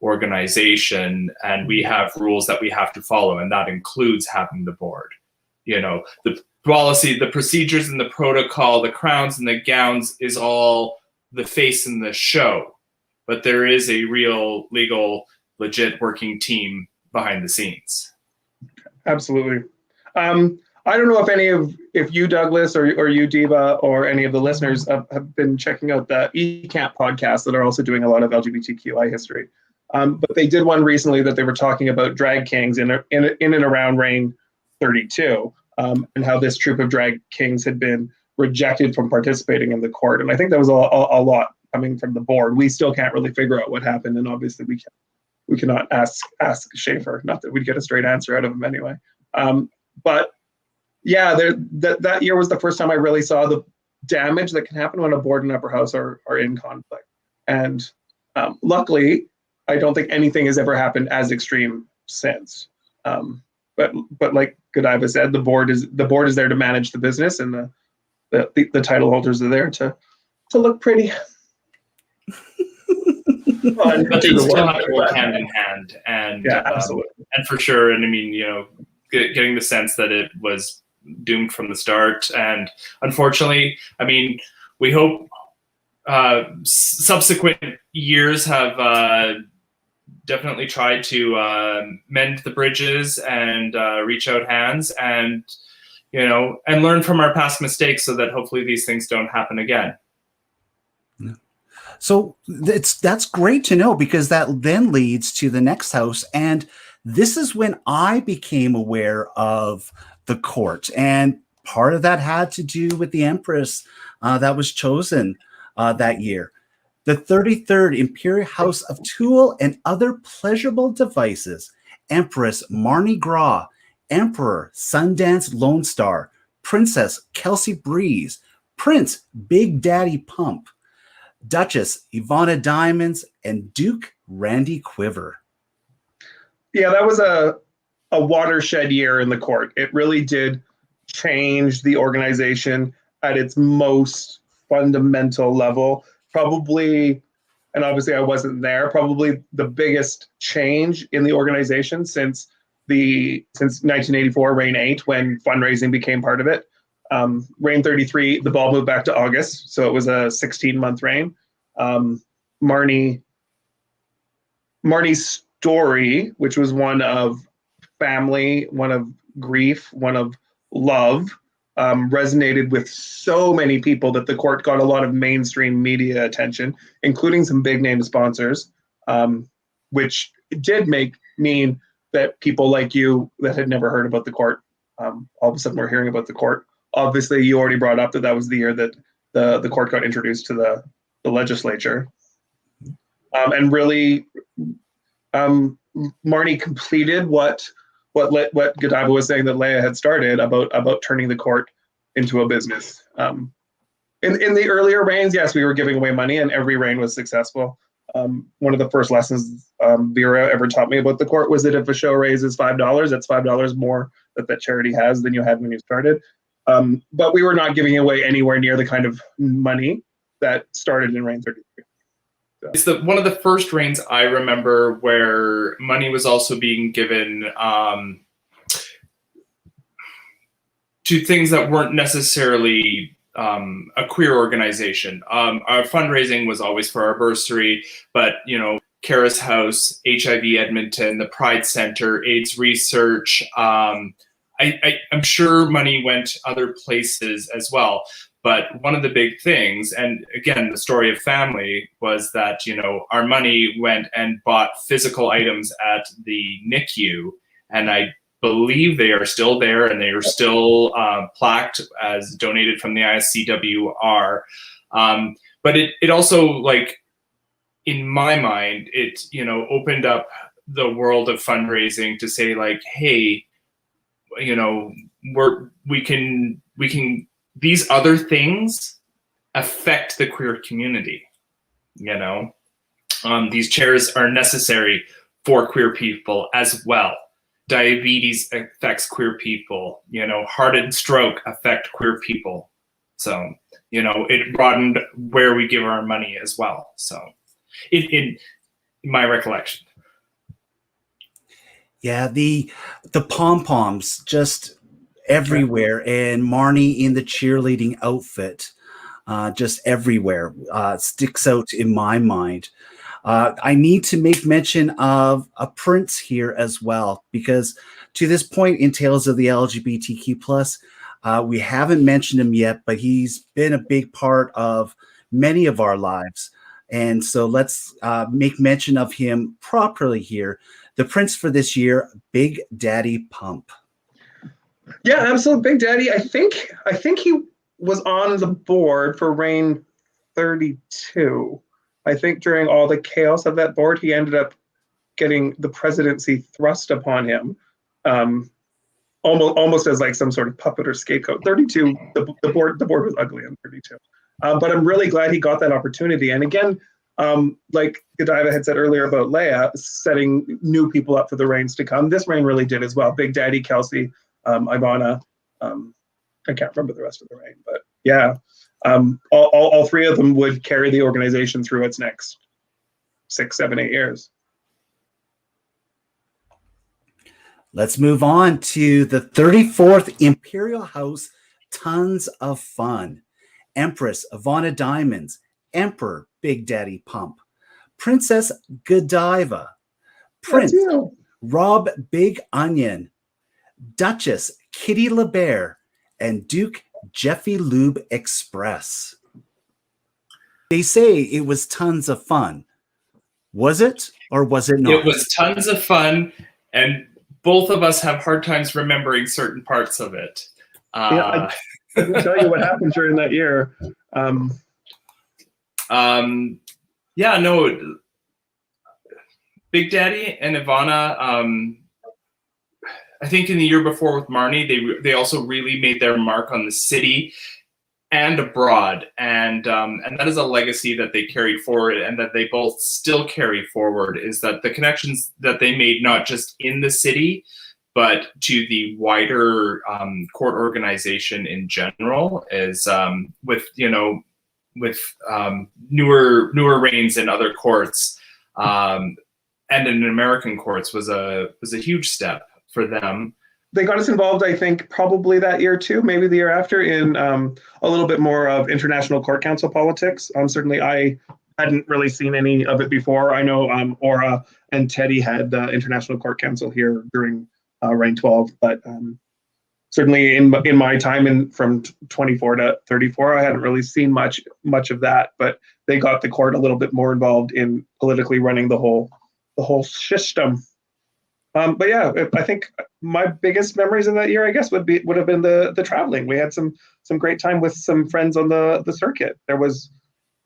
organization, and we have rules that we have to follow, and that includes having the board. The policy, the procedures, and the protocol, the crowns and the gowns is all the face and the show, but there is a real legal, legit working team behind the scenes. Absolutely. I don't know if you, Douglas, or you, Diva, or any of the listeners have been checking out the eCamp podcast that are also doing a lot of LGBTQI history. But they did one recently that they were talking about drag kings in and around Reign 32, and how this troop of drag kings had been rejected from participating in the court. And I think that was a lot coming from the board. We still can't really figure out what happened, and obviously we cannot ask Schaefer. Not that we'd get a straight answer out of him anyway. But yeah, that year was the first time I really saw the damage that can happen when a board and upper house are in conflict. And luckily, I don't think anything has ever happened as extreme since. But like GoDiva said, the board is there to manage the business, and the title holders are there to look pretty. But they still have to work hand in hand, and yeah, absolutely. And for sure. And I mean, getting the sense that it was doomed from the start, and unfortunately, I mean, we hope subsequent years have definitely tried to mend the bridges and reach out hands, and and learn from our past mistakes, so that hopefully these things don't happen again. So that's great to know, because that then leads to the next house. And this is when I became aware of the court. And part of that had to do with the Empress that was chosen that year. The 33rd Imperial House of Tool and Other Pleasurable Devices, Empress Marnie Gras, Emperor Sundance Lone Star, Princess Kelsey Breeze, Prince Big Daddy Pump, Duchess Ivana Diamonds, and Duke Randy Quiver. Yeah, that was a watershed year in the court. It really did change the organization at its most fundamental level. Probably, and obviously I wasn't there, probably the biggest change in the organization since 1984, Reign 8, when fundraising became part of it. Reign 33, the ball moved back to August, so it was a 16-month reign. Marnie's story, which was one of family, one of grief, one of love, resonated with so many people that the court got a lot of mainstream media attention, including some big name sponsors, which did mean that people like you that had never heard about the court, all of a sudden were hearing about the court. Obviously, you already brought up that was the year that the court got introduced to the legislature. And really, Marnie completed what GoDiva was saying that Leia had started about turning the court into a business. In the earlier reigns, yes, we were giving away money, and every reign was successful. One of the first lessons Vera ever taught me about the court was that if a show raises $5, that's $5 more that charity has than you had when you started. But we were not giving away anywhere near the kind of money that started in Reign 33. So. It's one of the first reigns I remember where money was also being given to things that weren't necessarily a queer organization. Our fundraising was always for our bursary, but Kara's House, HIV Edmonton, the Pride Center, AIDS Research. I'm sure money went other places as well. But one of the big things, and again, the story of family, was that, our money went and bought physical items at the NICU. And I believe they are still there, and they are still plaqued as donated from the ICWR. But it also, in my mind, it, opened up the world of fundraising to say, hey, we can these other things affect the queer community, These chairs are necessary for queer people as well. Diabetes affects queer people. Heart and stroke affect queer people. So, it broadened where we give our money as well. So, in my recollection. Yeah, the pom-poms just everywhere, and Marnie in the cheerleading outfit, just everywhere, sticks out in my mind. I need to make mention of a prince here as well, because to this point in Tales of the LGBTQ+, we haven't mentioned him yet, but he's been a big part of many of our lives. And so let's make mention of him properly here. The prince for this year, Big Daddy Pump. Yeah, absolutely. Big Daddy. I think he was on the board for reign 32. I think during all the chaos of that board, he ended up getting the presidency thrust upon him, almost as like some sort of puppet or scapegoat. 32, the board was ugly on 32, but I'm really glad he got that opportunity. And again, like GoDiva had said earlier about Leia setting new people up for the reigns to come, this reign really did as well. Big Daddy, Kelsey, Ivana, I can't remember the rest of the reign, but yeah. All three of them would carry the organization through its next 6, 7, 8 years. Let's move on to the 34th Imperial House, Tons of Fun. Empress Ivana Diamonds, Emperor Big Daddy Pump, Princess GoDiva, Prince Rob Big Onion, Duchess Kitty LeBear, and Duke Jeffy Lube Express. They say it was tons of fun. Was it, or was it not? It was tons of fun, and both of us have hard times remembering certain parts of it. Yeah, I can tell you what happened during that year. Yeah, no, Big Daddy and Ivana, I think in the year before with Marnie, they also really made their mark on the city and abroad, and that is a legacy that they carried forward, and that they both still carry forward, is that the connections that they made, not just in the city, but to the wider court organization in general, is with newer reigns in other courts and in American courts was a huge step for them. They got us involved, I think, probably that year too, maybe the year after, in a little bit more of international court council politics. Certainly, I hadn't really seen any of it before. I know Aura and Teddy had international court council here during reign 12, but certainly in my time from 24 to 34, I hadn't really seen much of that. But they got the court a little bit more involved in politically running the whole system. But yeah, I think my biggest memories of that year, I guess, would have been the traveling. We had some great time with some friends on the circuit. There was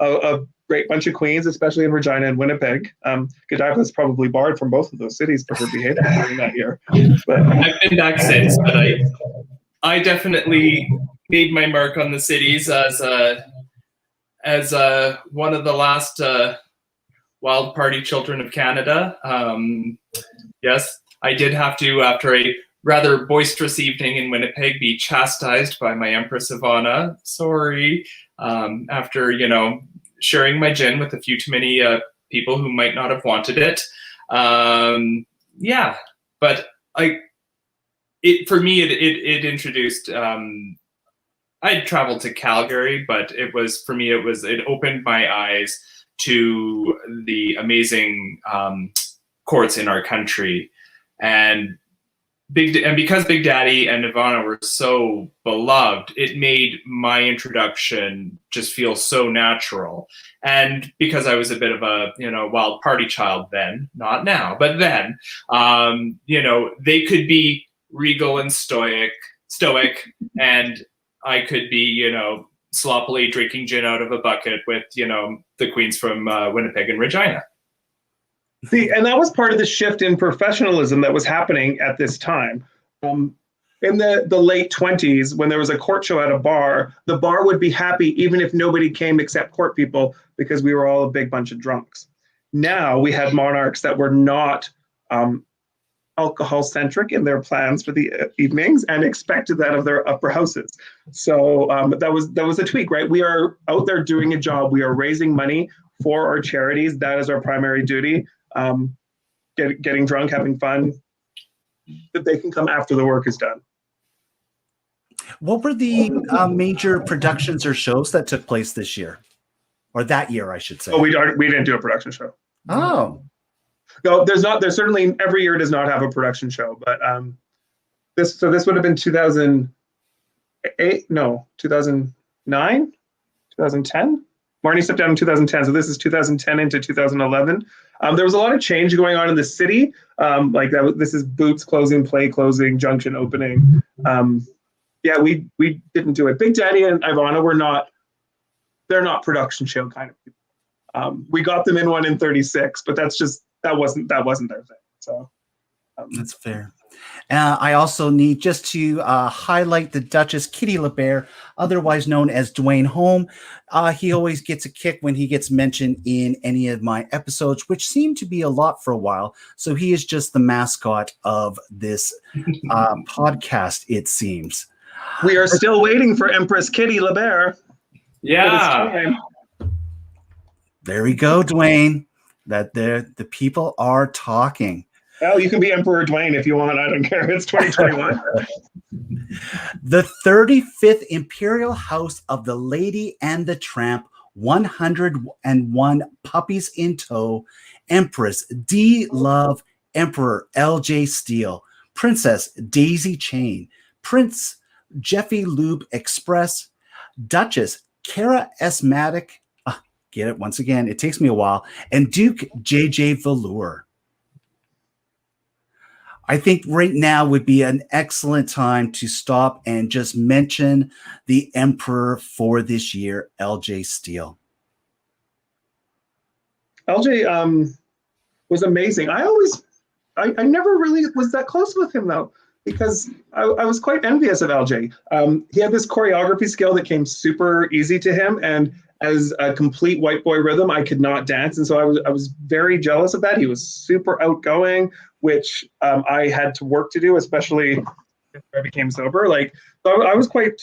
a great bunch of queens, especially in Regina and Winnipeg. GoDiva was probably barred from both of those cities for her behavior during that year. But I've been back since, but I definitely made my mark on the cities as one of the last wild party children of Canada. Yes, I did have to, after a rather boisterous evening in Winnipeg, be chastised by my Empress Ivana. Sorry. After, sharing my gin with a few too many people who might not have wanted it. Yeah, but for me, it introduced, I traveled to Calgary, but it opened my eyes to the amazing courts in our country, and because Big Daddy and Ivana were so beloved, it made my introduction just feel so natural. And because I was a bit of a wild party child then, not now, but then, they could be regal and stoic, and I could be sloppily drinking gin out of a bucket with the queens from Winnipeg and Regina. See, and that was part of the shift in professionalism that was happening at this time. In the late 20s, when there was a court show at a bar, the bar would be happy even if nobody came except court people, because we were all a big bunch of drunks. Now we had monarchs that were not alcohol centric in their plans for the evenings and expected that of their upper houses. So that was a tweak, right? We are out there doing a job. We are raising money for our charities. That is our primary duty. Getting drunk, having fun, that they can come after the work is done. What were the major productions or shows that took place this year? Or that year, I should say. Oh, we didn't do a production show. Oh. No, there's certainly, every year does not have a production show, but this would have been 2008, no, 2009, 2010. Marnie stepped down in 2010, so this is 2010 into 2011. There was a lot of change going on in the city. This is Boots closing, Play closing, Junction opening. Yeah, we didn't do it. Big Daddy and Ivana they're not production show kind of people. We got them in one in 36, but that wasn't their thing. So that's fair. I also need just to highlight the Duchess Kitty LeBear, otherwise known as Dwayne Home. He always gets a kick when he gets mentioned in any of my episodes, which seem to be a lot for a while. So he is just the mascot of this podcast, it seems. We are still waiting for Empress Kitty LeBear. Yeah. There we go, Dwayne. That the people are talking. Well, you can be Emperor Dwayne if you want. I don't care. It's 2021. The 35th Imperial House of the Lady and the Tramp, 101 puppies in tow, Empress D. Love, Emperor L.J. Steele, Princess Daisy Chain, Prince Jeffy Lube Express, Duchess Kara Esmatic, get it once again, it takes me a while, and Duke J.J. Velour. I think right now would be an excellent time to stop and just mention the Emperor for this year, L.J. Steele. LJ was amazing. I never really was that close with him though, because I was quite envious of LJ. He had this choreography skill that came super easy to him, and as a complete white boy rhythm, I could not dance, and so I was very jealous of that. He was super outgoing, which I had to work to do, especially after I became sober. So I was quite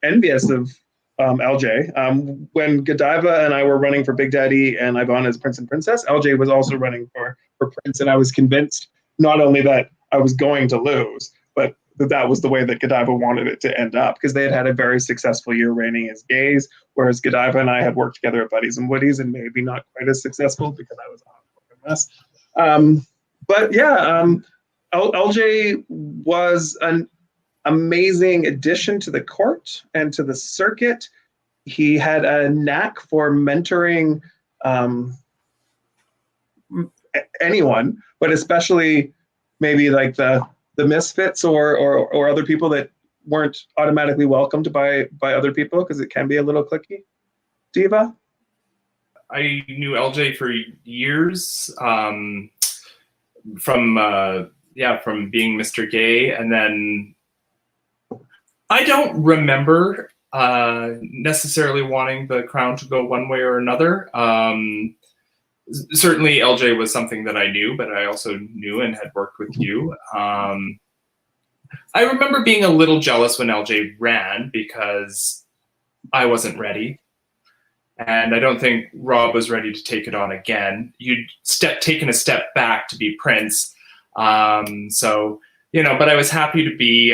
envious of LJ. When GoDiva and I were running for Big Daddy and Ivana's Prince and Princess, LJ was also running for Prince, and I was convinced not only that I was going to lose, but that was the way that GoDiva wanted it to end up, because they had a very successful year reigning as gays, whereas GoDiva and I had worked together at Buddies and Woodies, and maybe not quite as successful because I was a fucking mess. But yeah, LJ was an amazing addition to the court and to the circuit. He had a knack for mentoring anyone, but especially maybe like the misfits or other people that weren't automatically welcomed by other people, because it can be a little cliquey. Diva? I knew LJ for years. From being Mr. Gay, and then I don't remember necessarily wanting the crown to go one way or another. Certainly LJ was something that I knew, but I also knew and had worked with you. I remember being a little jealous when LJ ran because I wasn't ready. And I don't think Rob was ready to take it on again. You'd taken a step back to be Prince. But I was happy to be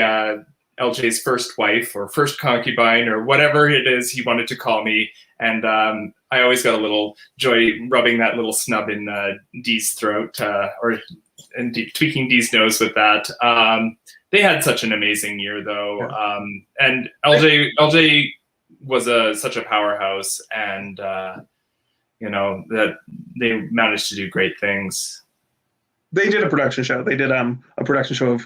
LJ's first wife or first concubine or whatever it is he wanted to call me. And I always got a little joy rubbing that little snub in Dee's throat and tweaking Dee's nose with that. They had such an amazing year though. Yeah. And LJ was such a powerhouse, and that they managed to do great things. They did a production show. They did a production show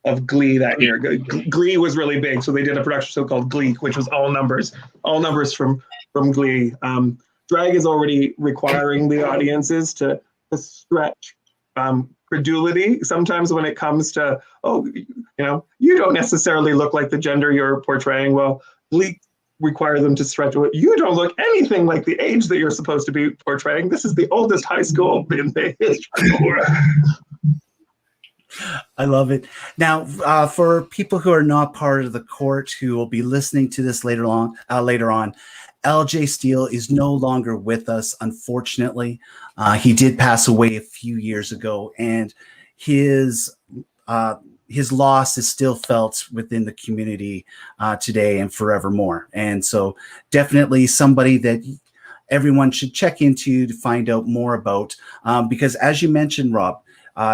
of Glee that year. Glee was really big, so they did a production show called Glee, which was all numbers from Glee. Drag is already requiring the audiences to stretch credulity sometimes when it comes to, you don't necessarily look like the gender you're portraying. Well, Glee require them to stretch it. You don't look anything like the age that you're supposed to be portraying. This is the oldest high school in the history. I love it. Now, for people who are not part of the court who will be listening to this later on, LJ Steele is no longer with us, unfortunately. He did pass away a few years ago, and his loss is still felt within the community today and forevermore. And so definitely somebody that everyone should check into to find out more about, because as you mentioned, Rob,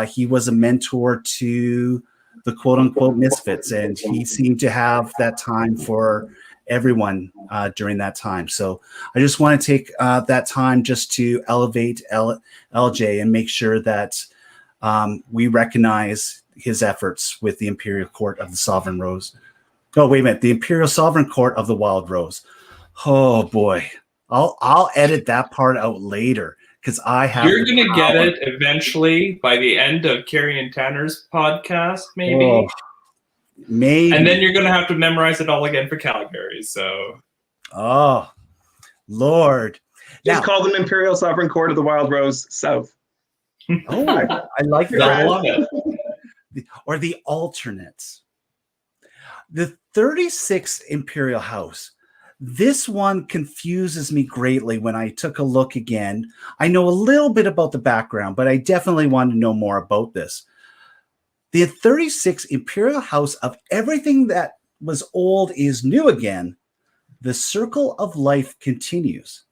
he was a mentor to the quote unquote misfits, and he seemed to have that time for everyone during that time. So I just want to take that time just to elevate LJ and make sure that we recognize his efforts with the Imperial Court of the Sovereign Rose. Oh, wait a minute. The Imperial Sovereign Court of the Wild Rose. Oh boy. I'll edit that part out later. Because I have. You're gonna get it eventually by the end of Carrie and Tanner's podcast, maybe. Oh, maybe. And then you're gonna have to memorize it all again for Calgary. So. Oh, Lord! Just call them Imperial Sovereign Court of the Wild Rose South. Oh, I like that. I love it. Or the alternates. The 36th Imperial House. This one confuses me greatly when I took a look again. I know a little bit about the background, but I definitely want to know more about this. The 36th Imperial House of everything that was old is new again. The circle of life continues.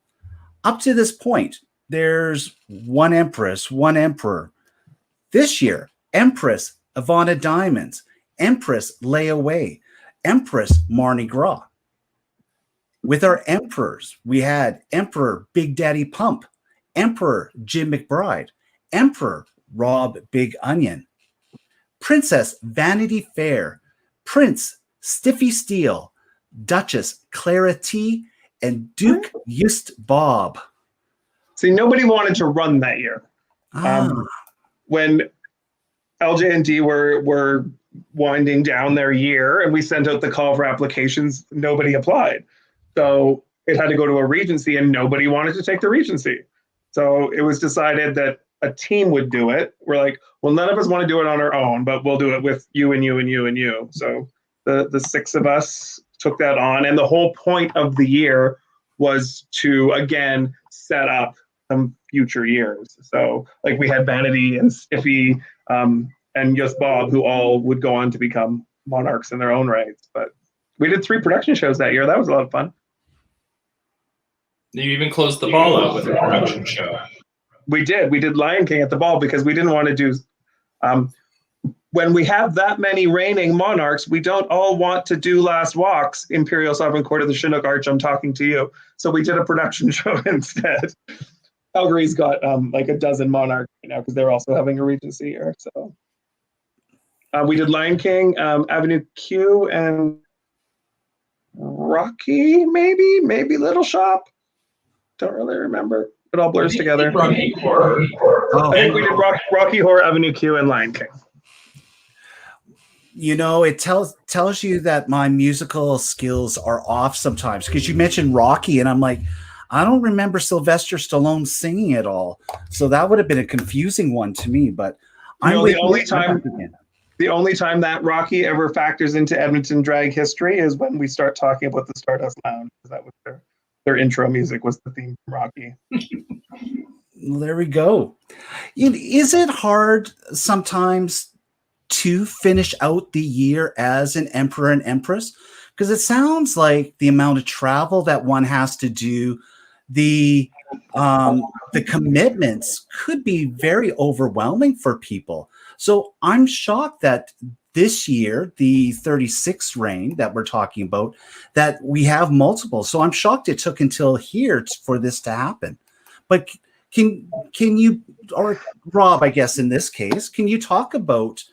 Up to this point, there's one empress, one emperor. This year, Empress Ivana Diamonds, Empress Layaway, Empress Marnie Gras. With our emperors, we had Emperor Big Daddy Pump, Emperor Jim McBride, Emperor Rob Big Onion, Princess Vanity Fair, Prince Stiffy Steele, Duchess Clara T, and Duke Just Bob. See, nobody wanted to run that year. When LJ and D were winding down their year and we sent out the call for applications, nobody applied. So it had to go to a regency and nobody wanted to take the regency. So it was decided that a team would do it. We're like, well, none of us want to do it on our own, but we'll do it with you and you and you and you. So the six of us took that on. And the whole point of the year was to, again, set up some future years. So like we had Vanity and Stiffy and Just Bob, who all would go on to become monarchs in their own rights. But we did 3 production shows that year. That was a lot of fun. You even closed the ball out with a production show. We did. We did Lion King at the ball because we didn't want to do. When we have that many reigning monarchs, we don't all want to do Last Walks, Imperial Sovereign Court of the Chinook Arch, I'm talking to you. So we did a production show instead. Calgary's got like a dozen monarchs right now because they're also having a regency year. So we did Lion King, Avenue Q, and Rocky, maybe Little Shop. Don't really remember. It all blurs together. Rocky Horror. I think we did Rocky Horror, Avenue Q, and Lion King. You know, it tells you that my musical skills are off sometimes because you mentioned Rocky, and I'm like, I don't remember Sylvester Stallone singing at all. So that would have been a confusing one to me. But the only time that Rocky ever factors into Edmonton drag history is when we start talking about the Stardust Lounge. That was their intro music was the theme from Rocky. Well, there we go. Is it hard sometimes to finish out the year as an emperor and empress? Because it sounds like the amount of travel that one has to do, the commitments could be very overwhelming for people. So I'm shocked that this year, the 36th reign that we're talking about, that we have multiple. So I'm shocked it took until here for this to happen. But can you, or Rob, I guess in this case, can you talk about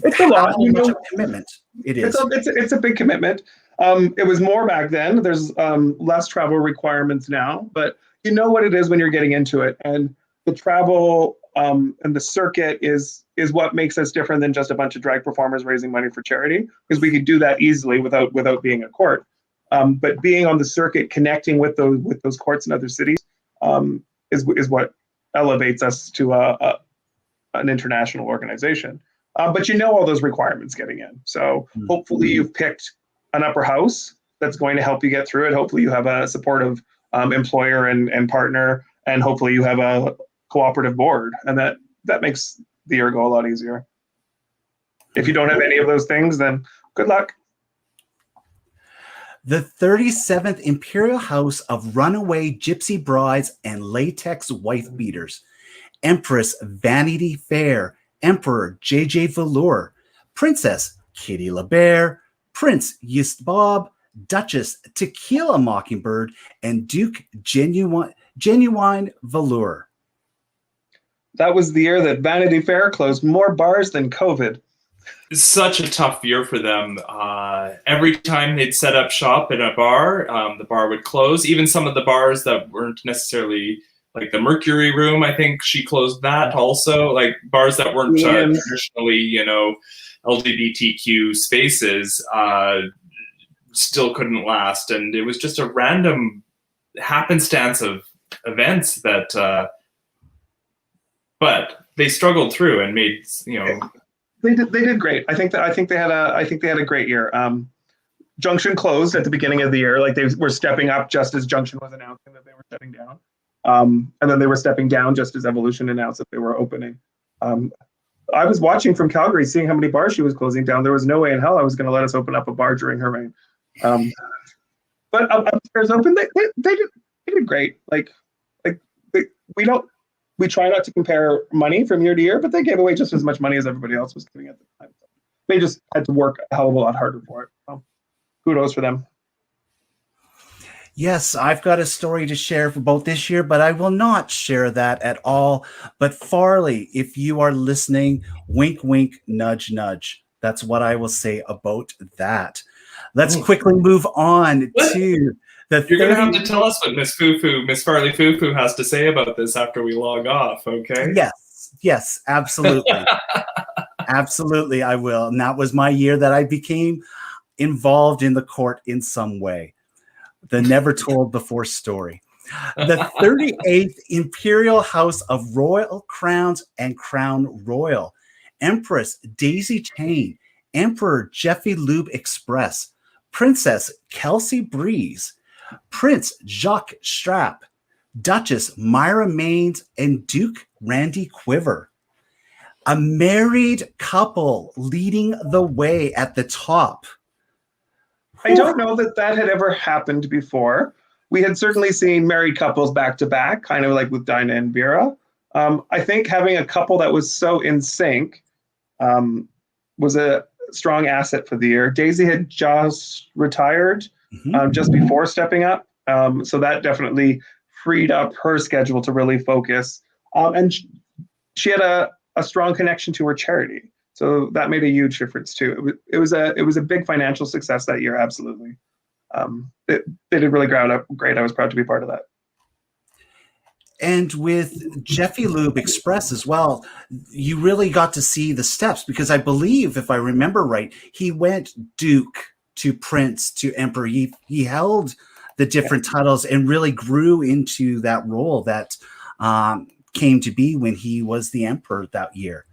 it's a lot, much of a commitment it is? It's a big commitment. It was more back then. There's less travel requirements now, but you know what it is when you're getting into it. And the travel and the circuit is what makes us different than just a bunch of drag performers raising money for charity, because we could do that easily without being a court. But being on the circuit, connecting with those courts in other cities, is what elevates us to an international organization. But all those requirements getting in. So hopefully you've picked an upper house that's going to help you get through it. Hopefully you have a supportive employer and partner, and hopefully you have a cooperative board, and that makes the year go a lot easier. If you don't have any of those things, then good luck. The 37th Imperial House of Runaway Gypsy Brides and Latex Wife Beaters. Empress Vanity Fair, Emperor J.J. Velour, Princess Kitty LeBear, Prince Yist Bob, Duchess Tequila Mockingbird, and Duke Genuine Velour. That was the year that Vanity Fair closed more bars than COVID. It's such a tough year for them. Every time they'd set up shop in a bar, the bar would close. Even some of the bars that weren't necessarily like the Mercury Room, I think she closed that also. Like bars that weren't traditionally, LGBTQ spaces still couldn't last. And it was just a random happenstance of events that, but they struggled through and made, They did great. I think they had a great year. Junction closed at the beginning of the year, like they were stepping up just as Junction was announcing that they were shutting down, and then they were stepping down just as Evolution announced that they were opening. I was watching from Calgary, seeing how many bars she was closing down. There was no way in hell I was going to let us open up a bar during her reign. But upstairs open, they did great. We try not to compare money from year to year, but they gave away just as much money as everybody else was giving at the time. They just had to work a hell of a lot harder for it. So, kudos for them. Yes, I've got a story to share for both this year, but I will not share that at all. But Farley, if you are listening, wink, wink, nudge, nudge. That's what I will say about that. Let's quickly move on to the You're going to have to tell us what Miss Farley Foo has to say about this after we log off, okay? Yes, absolutely. Absolutely, I will. And that was my year that I became involved in the court in some way. The never told before story. The 38th Imperial House of Royal Crowns and Crown Royal. Empress Daisy Chain, Emperor Jeffy Lube Express, Princess Kelsey Breeze, Prince Jacques Strap, Duchess Myra Maines, and Duke Randy Quiver. A married couple leading the way at the top. I don't know that had ever happened before. We had certainly seen married couples back to back, kind of like with Dinah and Vera. I think having a couple that was so in sync was a strong asset for the year. Daisy had just retired just before stepping up. So that definitely freed up her schedule to really focus. And she had a strong connection to her charity. So that made a huge difference too. It was a big financial success that year, absolutely. They did really great. I was proud to be part of that. And with Jeffy Lube Express as well, you really got to see the steps, because I believe, if I remember right, he went Duke to Prince to Emperor. He held the different titles and really grew into that role that came to be when he was the emperor that year.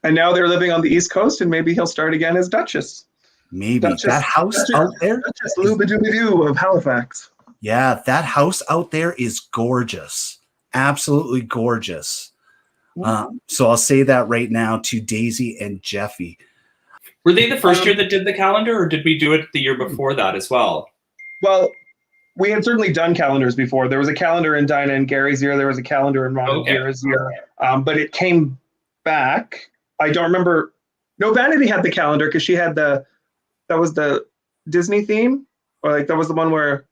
And now they're living on the East Coast, and maybe he'll start again as Duchess. Maybe that house out there, Duchess Lube of Halifax. Yeah, that house out there is gorgeous. Absolutely gorgeous. So I'll say that right now to Daisy and Jeffy. Were they the first year that did the calendar, or did we do it the year before that as well? Well, we had certainly done calendars before. There was a calendar in Dinah and Gary's year. There was a calendar in Ron and Vera's year. But it came back. I don't remember. No, Vanity had the calendar because she had that was the Disney theme, or like that was the one where,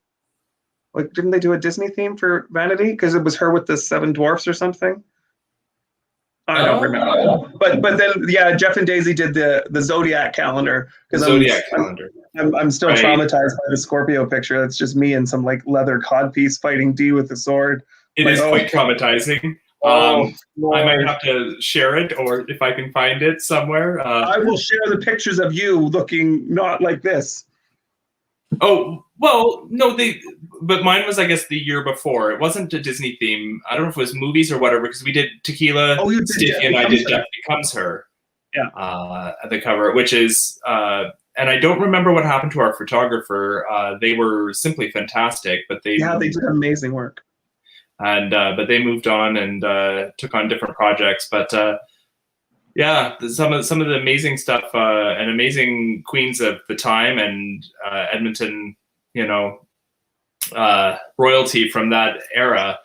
like, didn't they do a Disney theme for Vanity? Because it was her with the 7 dwarfs or something. I don't remember. But then, yeah, Jeff and Daisy did the Zodiac calendar. I'm still traumatized by the Scorpio picture. It's just me in some like leather codpiece fighting D with the sword. It is quite traumatizing. I might have to share it, or if I can find it somewhere. I will share the pictures of you looking not like this. Oh, well, no, but mine was, I guess, the year before. It wasn't a Disney theme. I don't know if it was movies or whatever, because we did Tequila, Oh, you did Stiffy, and I did Death Becomes Her. Yeah. At the cover, which is, and I don't remember what happened to our photographer. They were simply fantastic, but they did amazing work. And but they moved on and took on different projects. But yeah, some of the amazing stuff and amazing queens of the time and Edmonton, royalty from that era.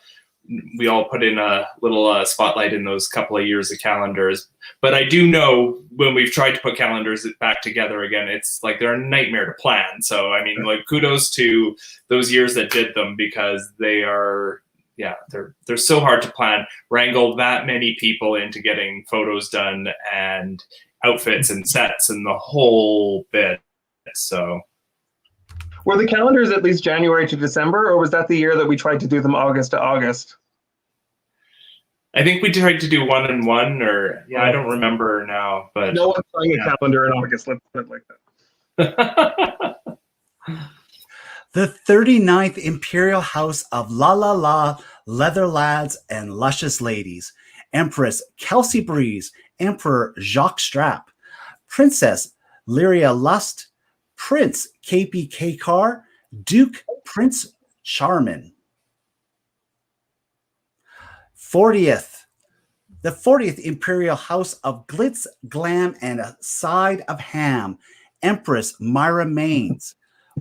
We all put in a little spotlight in those couple of years of calendars. But I do know when we've tried to put calendars back together again, it's like they're a nightmare to plan. So, I mean, like, kudos to those years that did them, because they are, they're so hard to plan, wrangle that many people into getting photos done and outfits and sets and the whole bit. So. Were the calendars at least January to December, or was that the year that we tried to do them August to August? I think we tried to do 1 and 1, or I don't remember now. But no one's trying a calendar in August. Let's put it like that. The 39th Imperial House of La La La, Leather Lads, and Luscious Ladies. Empress Kelsey Breeze, Emperor Jacques Strap, Princess Lyria Lust, Prince KP Kakar, Duke Prince Charmin. The 40th Imperial House of Glitz, Glam, and a Side of Ham, Empress Myra Maines,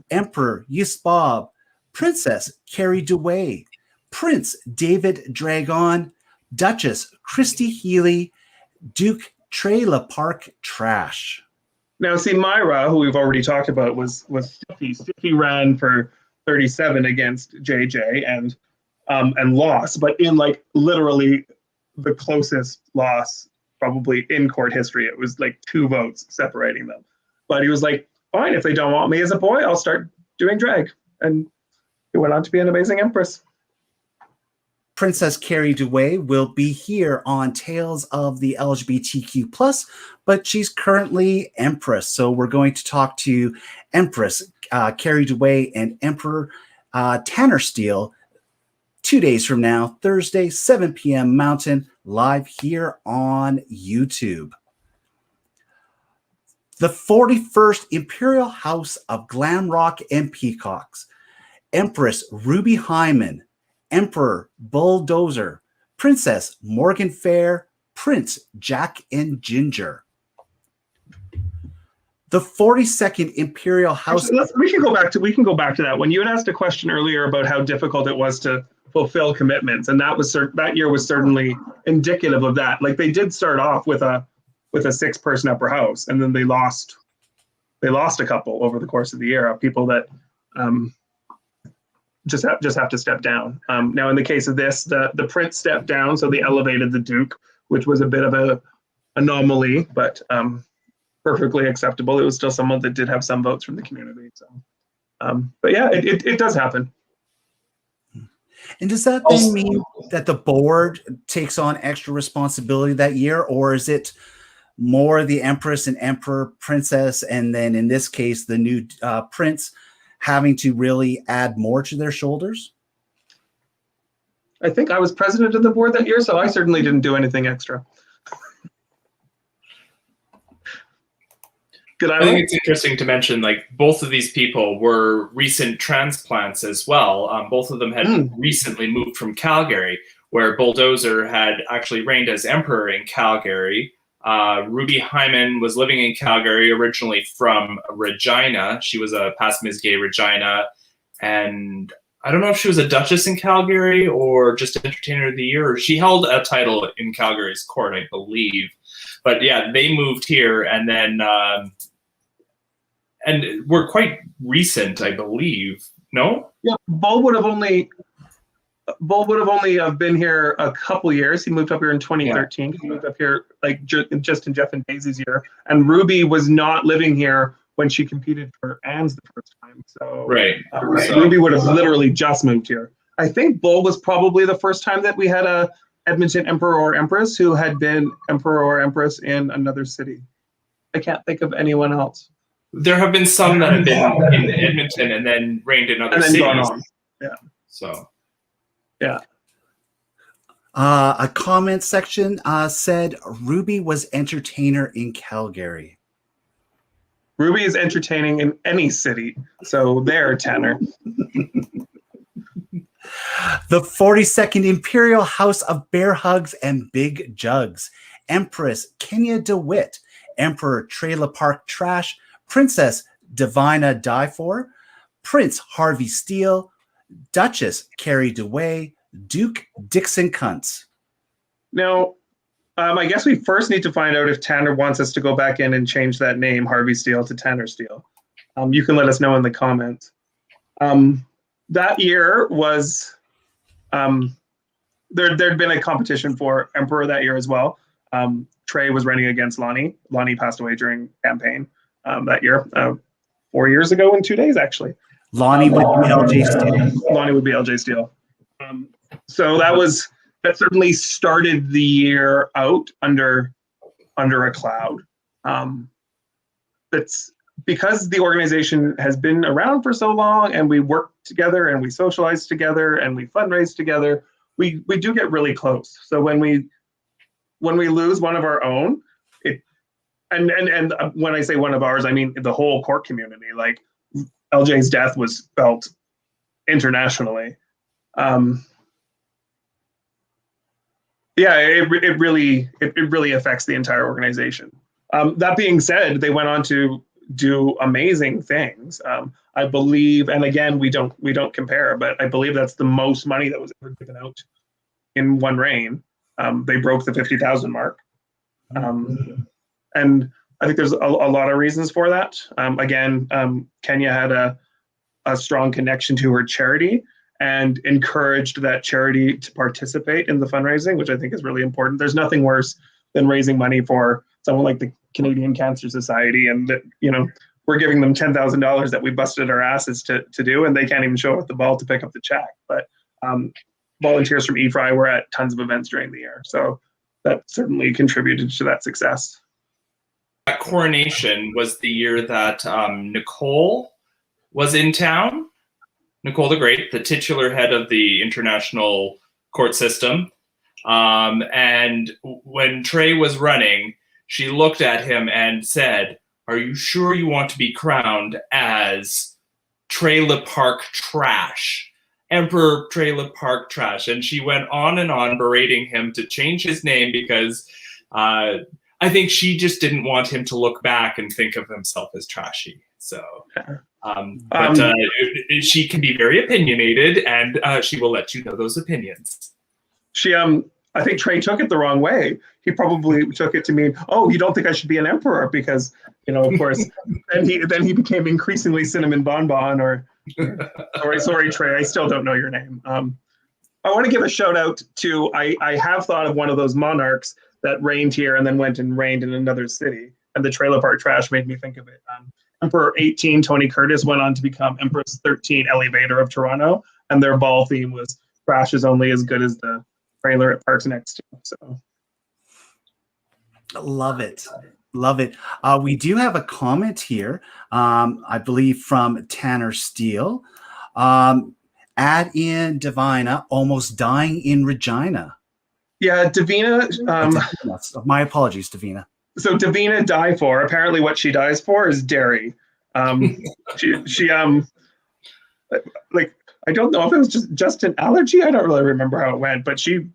Emperor Yusbob, Princess Carrie Dewey, Prince David Dragon, Duchess Christy Healy, Duke Trey Park Trash. Now, see, Myra, who we've already talked about, was Stiffy. Stiffy ran for 37 against JJ and lost, but in like literally the closest loss probably in court history. It was like 2 votes separating them. But he was like, fine, if they don't want me as a boy, I'll start doing drag. And he went on to be an amazing empress. Princess Carrie Dewey will be here on Tales of the LGBTQ+, but she's currently Empress. So we're going to talk to Empress Carrie Dewey and Emperor Tanner Steele 2 days from now, Thursday, 7 p.m. Mountain, live here on YouTube. The 41st Imperial House of Glam Rock and Peacocks, Empress Ruby Hyman, Emperor Bulldozer, Princess Morgan Fair, Prince Jack and Ginger. The 42nd Imperial House. We can go back to that. When you had asked a question earlier about how difficult it was to fulfill commitments, and that year was certainly indicative of that. Like, they did start off with a 6-person upper house, and then they lost a couple over the course of the year of people that just have to step down. Now, in the case of this, the prince stepped down, so they elevated the duke, which was a bit of a anomaly, but perfectly acceptable. It was still someone that did have some votes from the community. So, but yeah, it does happen. And does that then mean that the board takes on extra responsibility that year, or is it more the Empress and Emperor, Princess, and then in this case, the new Prince having to really add more to their shoulders? I think I was president of the board that year, so I certainly didn't do anything extra. I think it's interesting to mention, like, both of these people were recent transplants as well. Both of them had recently moved from Calgary, where Bulldozer had actually reigned as emperor in Calgary. Ruby Hyman was living in Calgary, originally from Regina. She was a past Ms. Gay Regina. And I don't know if she was a duchess in Calgary or just entertainer of the year. Or she held a title in Calgary's court, I believe. But yeah, they moved here, and then and were quite recent, I believe. No? Yeah, Bull would have only been here a couple years. He moved up here in 2013. Yeah. He moved up here like just in Jeff and Daisy's year. And Ruby was not living here when she competed for Anne's the first time. So right. Ruby would have literally just moved here. I think Bull was probably the first time that we had a Edmonton Emperor or Empress who had been Emperor or Empress in another city. I can't think of anyone else There have been some that have been in Edmonton and then reigned in other cities. Gone on. Yeah. So. Yeah. A comment section said Ruby was entertainer in Calgary. Ruby is entertaining in any city, so there, Tanner. The 42nd Imperial House of Bear Hugs and Big Jugs. Empress Kenya DeWitt. Emperor Trailer Park Trash. Princess Divina Dyfor. Prince Harvey Steele. Duchess Carrie DeWay. Duke Dixon Kuntz. Now, I guess we first need to find out if Tanner wants us to go back in and change that name, Harvey Steele, to Tanner Steele. You can let us know in the comments. That year was, there'd been a competition for Emperor that year as well. Trey was running against Lonnie. Lonnie passed away during campaign that year, 4 years ago in 2 days, actually. Lonnie would be LJ Steele. Lonnie would be LJ Steele. So that certainly started the year out under a cloud. That's because the organization has been around for so long, and we work together, and we socialize together, and we fundraise together. We do get really close. So when we lose one of our own, and when I say one of ours, I mean the whole court community. Like LJ's death was felt internationally. Yeah, it really affects the entire organization. That being said, they went on to do amazing things. I believe, and again, we don't compare, but I believe that's the most money that was ever given out in one reign. They broke the 50,000 mark, and I think there's a lot of reasons for that. Again, Kenya had a strong connection to her charity and encouraged that charity to participate in the fundraising, which I think is really important. There's nothing worse than raising money for someone like the Canadian Cancer Society, and that, we're giving them $10,000 that we busted our asses to do, and they can't even show up at the ball to pick up the check. But volunteers from EFRI were at tons of events during the year, so that certainly contributed to that success. That coronation was the year that Nicole was in town. Nicole the Great, the titular head of the international court system. And when Trey was running, she looked at him and said, "Are you sure you want to be crowned as Trailer Park Trash? Emperor Trailer Park Trash." And she went on and on berating him to change his name because I think she just didn't want him to look back and think of himself as trashy. So, she can be very opinionated, and she will let you know those opinions. I think Trey took it the wrong way. He probably took it to mean, "Oh, you don't think I should be an emperor?" Because, of course, then he became increasingly Cinnamon Bonbon, or sorry, Trey, I still don't know your name. I want to give a shout out to, I have thought of one of those monarchs that reigned here and then went and reigned in another city, and the Trailer Park Trash made me think of it. Emperor XVIII Tony Curtis went on to become Empress XIII Ellie Vader of Toronto, and their ball theme was "Trash is only as good as the trailer it parks next to." So, love it. We do have a comment here, I believe from Tanner Steele. Add in Divina, almost dying in Regina. Yeah, Divina. My apologies, Divina. So Divina Dyfor, apparently what she dies for is dairy. She like, I don't know if it was just an allergy. I don't really remember how it went, but she,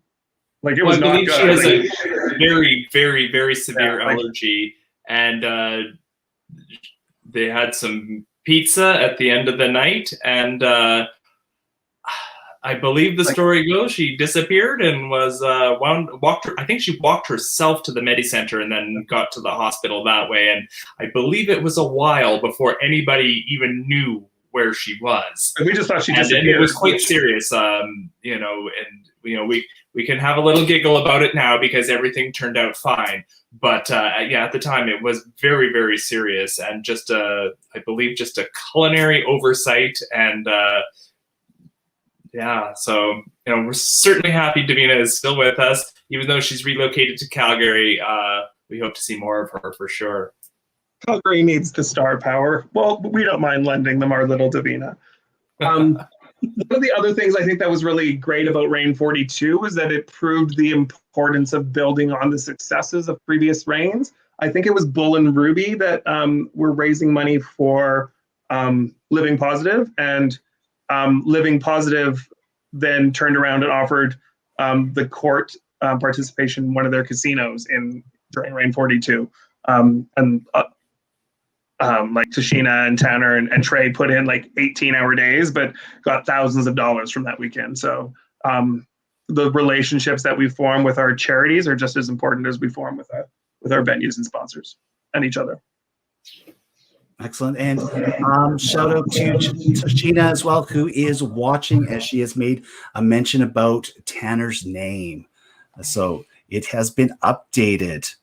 like, it was not good. She has a very, very, very severe allergy, and they had some pizza at the end of the night, and I believe the story goes she disappeared and was I think she walked herself to the Medi Center and then got to the hospital that way. And I believe it was a while before anybody even knew where she was. And we just thought she disappeared. And it was quite serious, we can have a little giggle about it now because everything turned out fine. But at the time it was very, very serious, and just I believe just a culinary oversight. And so we're certainly happy Divina is still with us, even though she's relocated to Calgary. We hope to see more of her for sure. Calgary needs the star power. Well, we don't mind lending them our little Davina. One of the other things I think that was really great about Reign 42 was that it proved the importance of building on the successes of previous reigns. I think it was Bull and Ruby that were raising money for Living Positive, and Living Positive then turned around and offered the court participation in one of their casinos during Reign 42. Like Tashina and Tanner and Trey put in like 18-hour days, but got thousands of dollars from that weekend. So the relationships that we form with our charities are just as important as we form with our venues and sponsors and each other. Excellent. And shout out to Tashina as well, who is watching, as she has made a mention about Tanner's name. So it has been updated.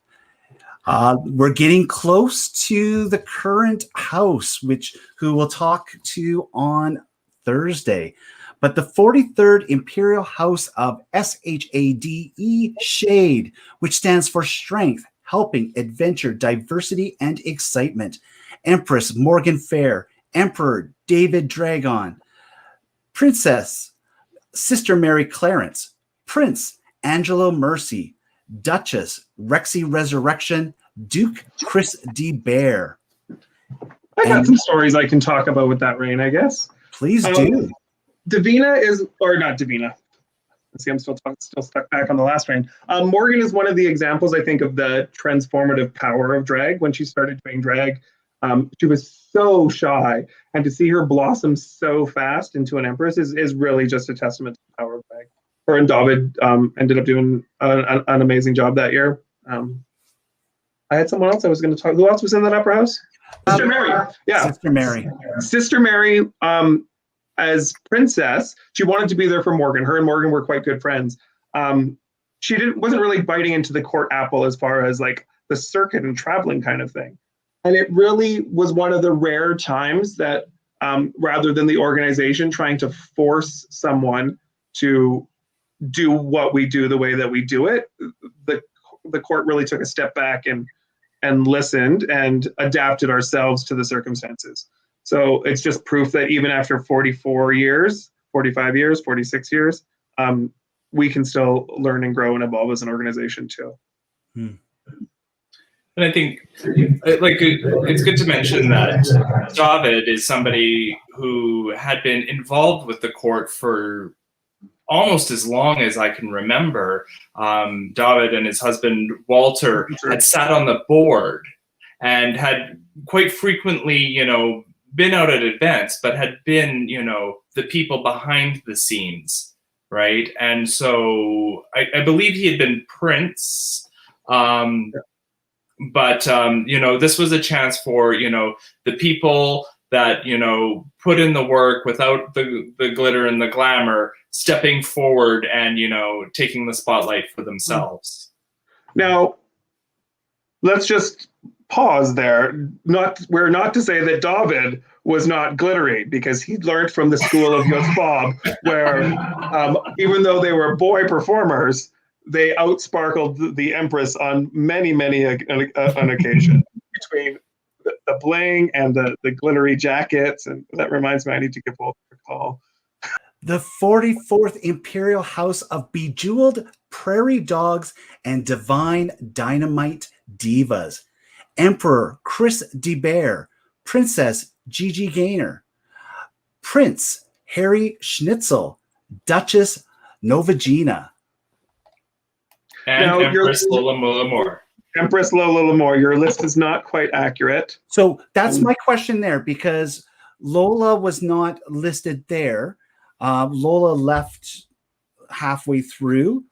We're getting close to the current house, who we'll talk to on Thursday. But the 43rd Imperial House of SHADE, Shade, which stands for Strength, Helping, Adventure, Diversity, and Excitement. Empress Morgan Fair, Emperor David Dragon, Princess Sister Mary Clarence, Prince Angelo Mercy, Duchess Rexy Resurrection, Duke Chris D. Bear. I got some stories I can talk about with that reign, I guess. Please do. Davina is, or not Davina. Let's see, I'm still stuck back on the last reign. Morgan is one of the examples, I think, of the transformative power of drag. When she started doing drag, she was so shy, and to see her blossom so fast into an empress is really just a testament to the power of drag. Her and David ended up doing an amazing job that year. I had someone else I was going to talk. Who else was in that upper house? Sister Mary. Yeah. Sister Mary. Sister Mary, as princess, she wanted to be there for Morgan. Her and Morgan were quite good friends. She wasn't really biting into the court apple as far as like the circuit and traveling kind of thing. And it really was one of the rare times that rather than the organization trying to force someone to do what we do the way that we do it, the court really took a step back and listened and adapted ourselves to the circumstances. So it's just proof that even after 44 years, 45 years, 46 years, we can still learn and grow and evolve as an organization too. And I think it's good to mention that David is somebody who had been involved with the court for almost as long as I can remember. David and his husband, Walter, had sat on the board and had quite frequently, been out at events, but had been, the people behind the scenes, right? And so I believe he had been Prince, but, this was a chance for, the people that, put in the work without the glitter and the glamour, stepping forward and, taking the spotlight for themselves. Now, let's just pause there. We're not to say that David was not glittery, because he learned from the school of Yos Bob, where even though they were boy performers, they outsparkled the Empress on many, many an occasion, between the bling and the glittery jackets. And that reminds me, I need to give Walter a call. The 44th Imperial House of Bejeweled Prairie Dogs and Divine Dynamite Divas. Emperor Chris de Bear, Princess Gigi Gaynor, Prince Harry Schnitzel, Duchess Novagina. And now, Empress Lola Moore. Empress Lola Lamore, your list is not quite accurate. So that's my question there, because Lola was not listed there. Lola left halfway through.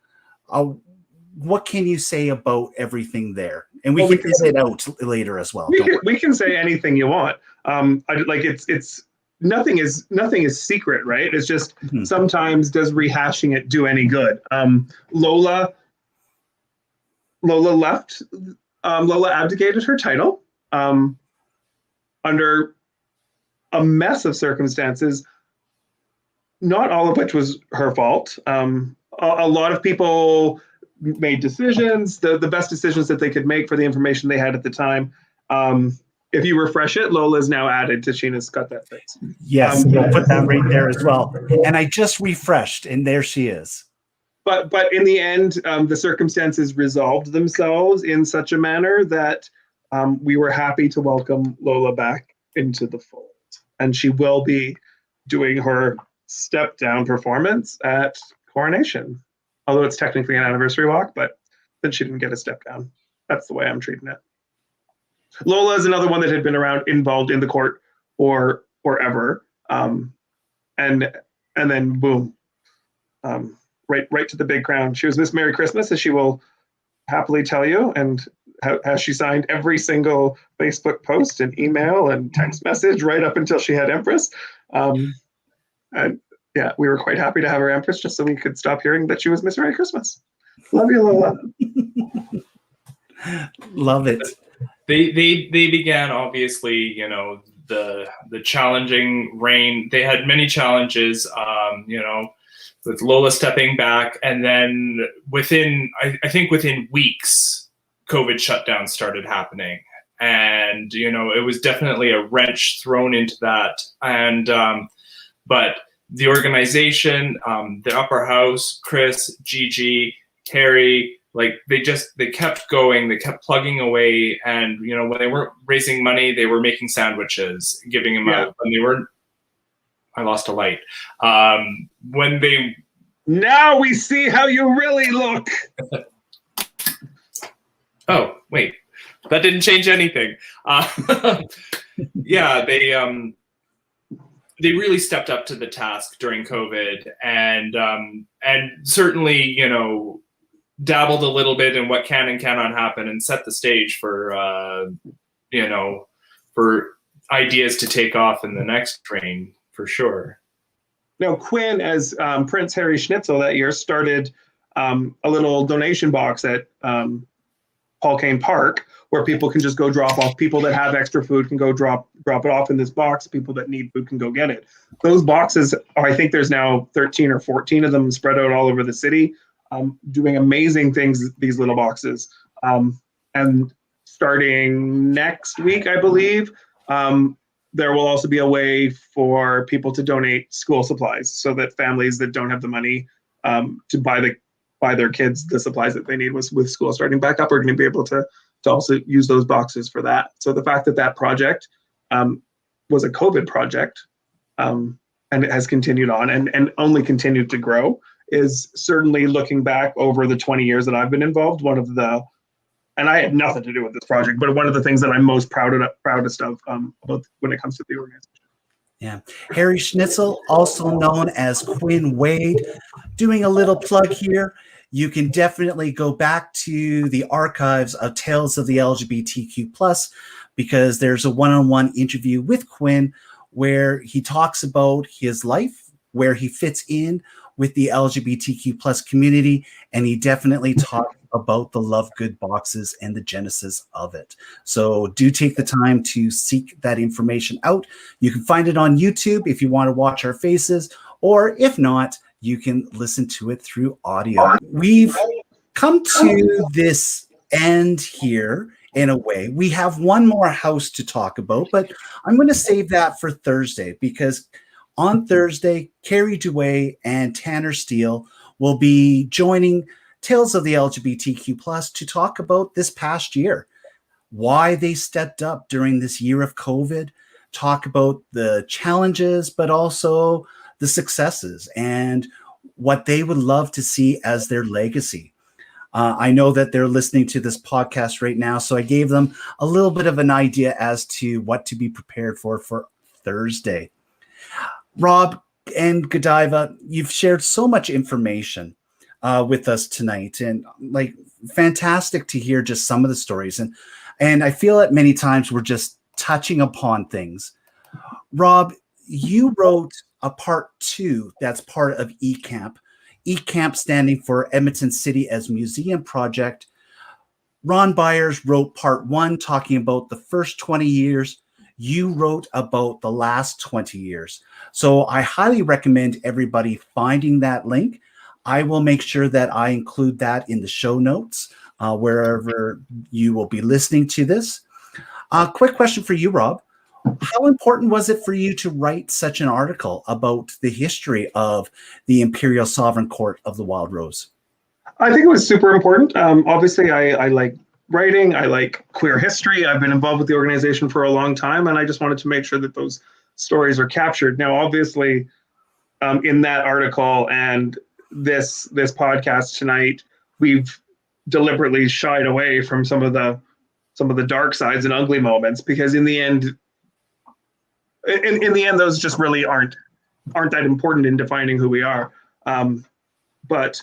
What can you say about everything there? And we can say it out later as well. We can say anything you want. It's nothing is secret, right? It's just sometimes does rehashing it do any good? Lola left. Lola abdicated her title under a mess of circumstances, not all of which was her fault. A lot of people made decisions, the best decisions that they could make for the information they had at the time. if you refresh it, Lola's now added to Sheena's got that fixed. Yes, we'll put that right there as well. And I just refreshed, and there she is. But in the end, the circumstances resolved themselves in such a manner that we were happy to welcome Lola back into the fold. And she will be doing her step down performance at coronation. Although it's technically an anniversary walk, but then she didn't get a step down. That's the way I'm treating it. Lola is another one that had been involved in the court or forever. And then boom, right to the big crown. She was Miss Merry Christmas, as she will happily tell you, and has she signed every single Facebook post and email and text message right up until she had Empress. And yeah, we were quite happy to have her Empress just so we could stop hearing that she was Miss Merry Christmas. Love you, Lola. Love it. They began, obviously, the challenging reign. They had many challenges, with Lola stepping back, and then I think within weeks, COVID shutdowns started happening. And, it was definitely a wrench thrown into that. And, but the organization, the upper house, Chris, Gigi, Carrie, they kept going, they kept plugging away. And, when they weren't raising money, they were making sandwiches, giving them out. When they weren't, I lost a light. Now we see how you really look. Oh, wait, that didn't change anything. Yeah, they really stepped up to the task during COVID, and certainly, dabbled a little bit in what can and cannot happen, and set the stage for, for ideas to take off in the next reign, for sure. Now, Quinn, as Prince Harry Schnitzel that year, started a little donation box at Paul Kane Park, where people can just go drop off. People that have extra food can go drop it off in this box. People that need food can go get it. Those boxes, I think there's now 13 or 14 of them spread out all over the city, doing amazing things, these little boxes. And starting next week, I believe, there will also be a way for people to donate school supplies, so that families that don't have the money to buy their kids the supplies that they need with school starting back up are going to be able to also use those boxes for that. So the fact that project was a COVID project and it has continued on and only continued to grow is certainly, looking back over the 20 years that I've been involved, and I had nothing to do with this project, but one of the things that I'm most proudest of about when it comes to the organization. Yeah. Harry Schnitzel, also known as Quinn Wade, doing a little plug here. You can definitely go back to the archives of Tales of the LGBTQ+, because there's a one-on-one interview with Quinn where he talks about his life, where he fits in with the LGBTQ+ community, and he definitely talks about the Love Good boxes and the genesis of it. So do take the time to seek that information out. You can find it on YouTube if you want to watch our faces, or if not, you can listen to it through audio. We've come to this end here in a way. We have one more house to talk about, but I'm going to save that for Thursday, because on Thursday, Carrie Dewey and Tanner Steele will be joining Tales of the LGBTQ+ to talk about this past year, why they stepped up during this year of COVID, talk about the challenges, but also the successes and what they would love to see as their legacy. I know that they're listening to this podcast right now, so I gave them a little bit of an idea as to what to be prepared for Thursday. Rob and GoDiva, you've shared so much information with us tonight, and fantastic to hear just some of the stories. And I feel that many times we're just touching upon things. Rob, you wrote a part 2 that's part of ECAMP. ECAMP standing for Edmonton City as Museum Project. Ron Byers wrote part 1 talking about the first 20 years. You wrote about the last 20 years. So I highly recommend everybody finding that link. I will make sure that I include that in the show notes wherever you will be listening to this. Quick question for you, Rob. How important was it for you to write such an article about the history of the Imperial Sovereign Court of the Wild Rose? I think it was super important. Obviously, I like writing. I like queer history. I've been involved with the organization for a long time, and I just wanted to make sure that those stories are captured. Now, obviously, in that article and this podcast tonight, we've deliberately shied away from some of the dark sides and ugly moments, because in the end, those just really aren't that important in defining who we are. But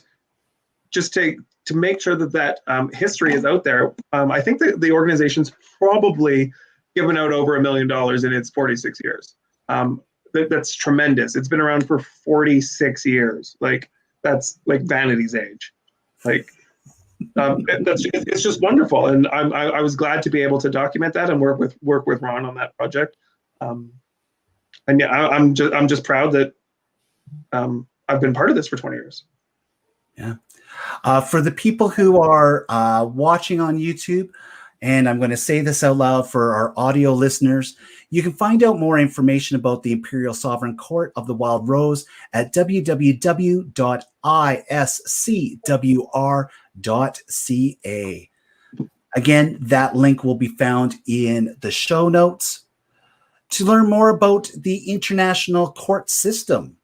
just to make sure that history is out there, I think that the organization's probably given out over $1 million in its 46 years. That's tremendous. It's been around for 46 years. Like, that's like vanity's age. Like, it's just wonderful, and I was glad to be able to document that and work with Ron on that project. And yeah, I'm just proud that I've been part of this for 20 years. Yeah. For the people who are watching on YouTube, and I'm going to say this out loud for our audio listeners, you can find out more information about the Imperial Sovereign Court of the Wild Rose at www.iscwr.ca. Again, that link will be found in the show notes. To learn more about the international court system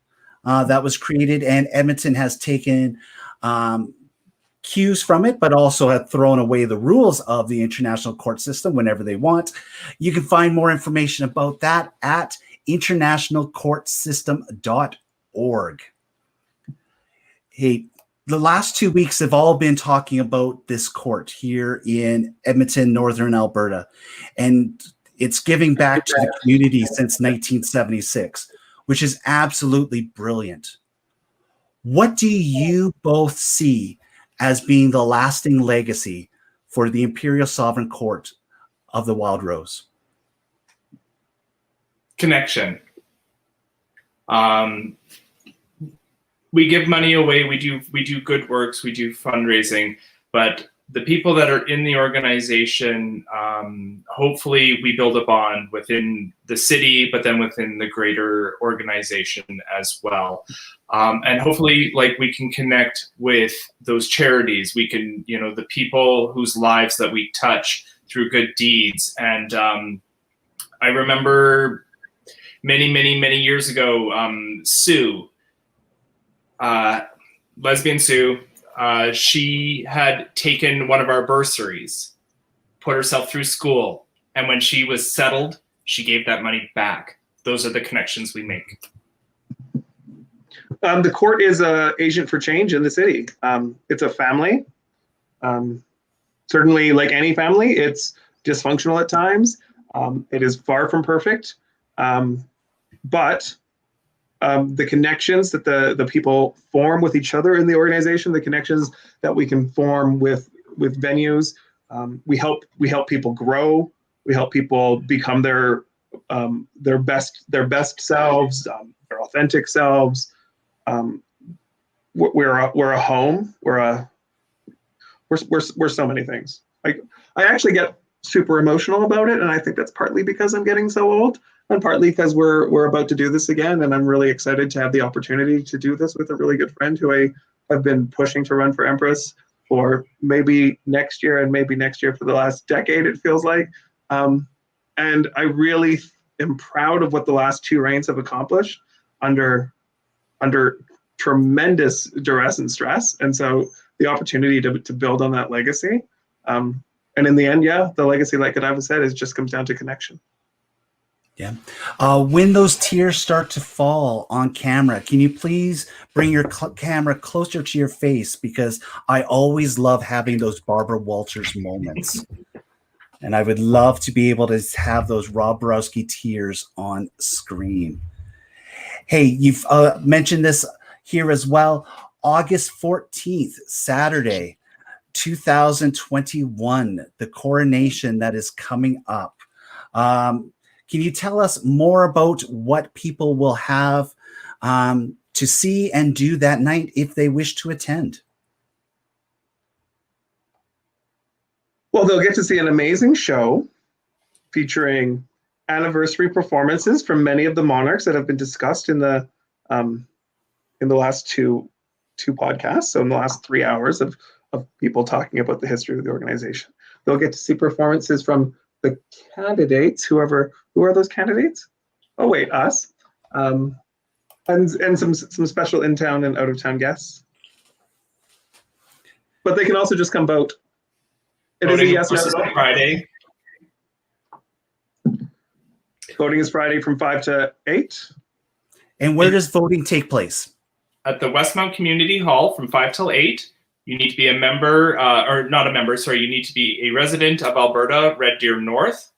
that was created, and Edmonton has taken cues from it, but also have thrown away the rules of the international court system whenever they want. You can find more information about that at internationalcourtsystem.org. Hey, the last 2 weeks have all been talking about this court here in Edmonton, Northern Alberta, and it's giving back to the community since 1976, which is absolutely brilliant. What do you both see as being the lasting legacy for the Imperial Sovereign Court of the Wild Rose? Connection. We give money away. We do good works. We do fundraising, but the people that are in the organization, hopefully we build a bond within the city, but then within the greater organization as well. And hopefully, like, we can connect with those charities. We can, the people whose lives that we touch through good deeds. And I remember many, many, many years ago, Sue, lesbian Sue, she had taken one of our bursaries, put herself through school, and when she was settled, she gave that money back. Those are the connections we make. The court is an agent for change in the city. It's a family. Certainly, like any family, it's dysfunctional at times. It is far from perfect. But the connections that the people form with each other in the organization, the connections that we can form with venues, we help people grow. We help people become their best selves, their authentic selves. We're a home. We're so many things. I actually get super emotional about it, and I think that's partly because I'm getting so old, and partly because we're about to do this again, and I'm really excited to have the opportunity to do this with a really good friend who I have been pushing to run for Empress for maybe next year for the last decade, it feels like. And I really am proud of what the last two reigns have accomplished under tremendous duress and stress. And so the opportunity to build on that legacy. And in the end, the legacy, like GoDiva said, just comes down to connection. Yeah. When those tears start to fall on camera, can you please bring your camera closer to your face? Because I always love having those Barbara Walters moments. And I would love to be able to have those Rob Browatzke tears on screen. Hey, you've mentioned this here as well. August 14th, Saturday, 2021, the coronation that is coming up. Can you tell us more about what people will have to see and do that night if they wish to attend? Well, they'll get to see an amazing show. featuring anniversary performances from many of the monarchs that have been discussed in the last two podcasts. So in the last 3 hours of people talking about the history of the organization, they'll get to see performances from the candidates. Who are those candidates? Oh wait, us, and some special in-town and out-of-town guests. But they can also just come vote. It is a yes no vote. Friday. Voting is Friday from 5 to 8. And where does voting take place? At the Westmount Community Hall from 5 till 8. You need to be a member, or not a member, sorry, you need to be a resident of Alberta, Red Deer North.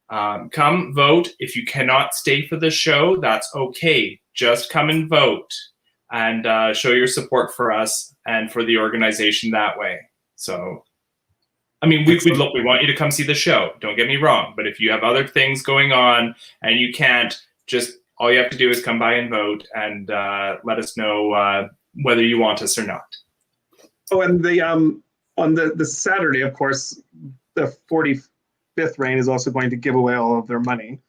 Come vote. If you cannot stay for the show, that's okay. Just come and vote and show your support for us and for the organization that way. So, I mean, we want you to come see the show. Don't get me wrong. But if you have other things going on and you can't, just all you have to do is come by and vote and let us know whether you want us or not. Oh, and on the Saturday, of course, the 45th reign is also going to give away all of their money.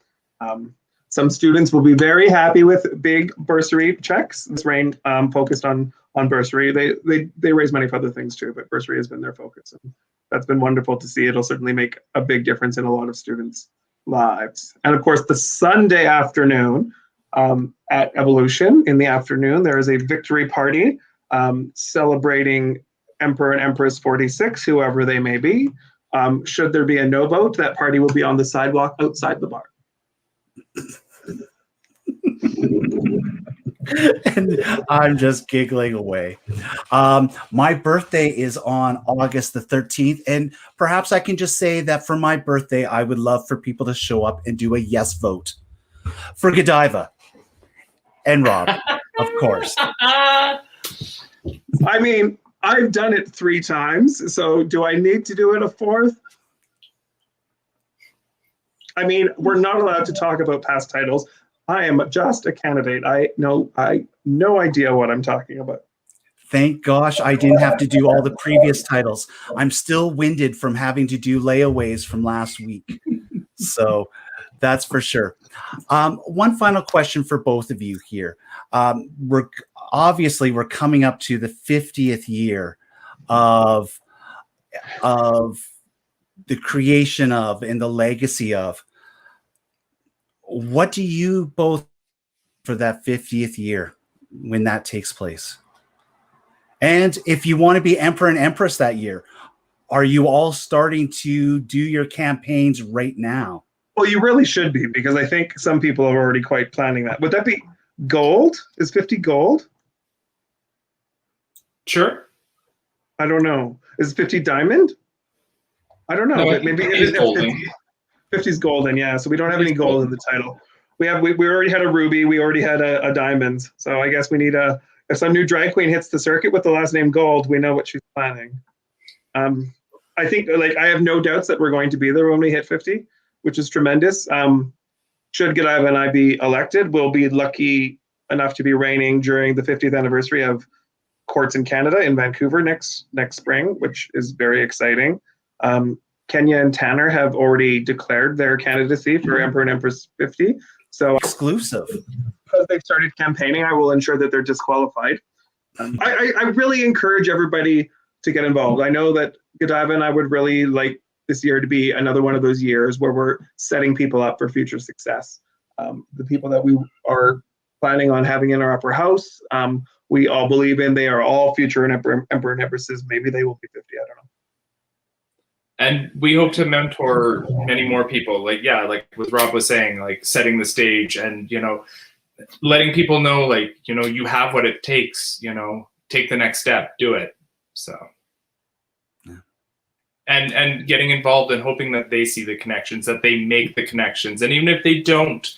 Some students will be very happy with big bursary checks. This reign focused on bursary. They raise money for other things too, but bursary has been their focus. And that's been wonderful to see. It'll certainly make a big difference in a lot of students' lives. And of course, the Sunday afternoon at Evolution, in the afternoon, there is a victory party celebrating Emperor and Empress 46, whoever they may be. Should there be a no vote, that party will be on the sidewalk outside the bar. And I'm just giggling away. My birthday is on August the 13th, and perhaps I can just say that for my birthday, I would love for people to show up and do a yes vote for GoDiva and Rob, of course. I mean, I've done it 3 times, so do I need to do it a 4th? I mean, we're not allowed to talk about past titles. I am just a candidate. I no idea what I'm talking about. Thank gosh I didn't have to do all the previous titles. I'm still winded from having to do layaways from last week. So that's for sure. One final question for both of you here. We're coming up to the 50th year of the creation of and the legacy of. What do you both for that 50th year when that takes place? And if you want to be Emperor and Empress that year, are you all starting to do your campaigns right now? Well, you really should be, because I think some people are already quite planning that. Would that be gold? Is 50 gold? Sure. I don't know. Is 50 diamond? I don't know. No, Maybe it's golden. 50 is golden, yeah. So we don't have any gold in the title. We already had a ruby. We already had a diamond. So I guess we need if some new drag queen hits the circuit with the last name Gold, we know what she's planning. I think I have no doubts that we're going to be there when we hit 50, which is tremendous. Should GoDiva and I be elected, we'll be lucky enough to be reigning during the 50th anniversary of courts in Canada in Vancouver next spring, which is very exciting. Kenya and Tanner have already declared their candidacy for Emperor and Empress 50. So Exclusive. because they've started campaigning, I will ensure that they're disqualified. I really encourage everybody to get involved. I know that GoDiva and I would really like this year to be another one of those years where we're setting people up for future success. The people that we are planning on having in our upper house, we all believe in. They are all future Emperor and Empresses. Maybe they will be 50. I don't know. And we hope to mentor many more people. Like what Rob was saying, like setting the stage and, letting people know, you have what it takes, take the next step, do it. So, yeah. And getting involved and hoping that they see the connections, that they make the connections. And even if they don't,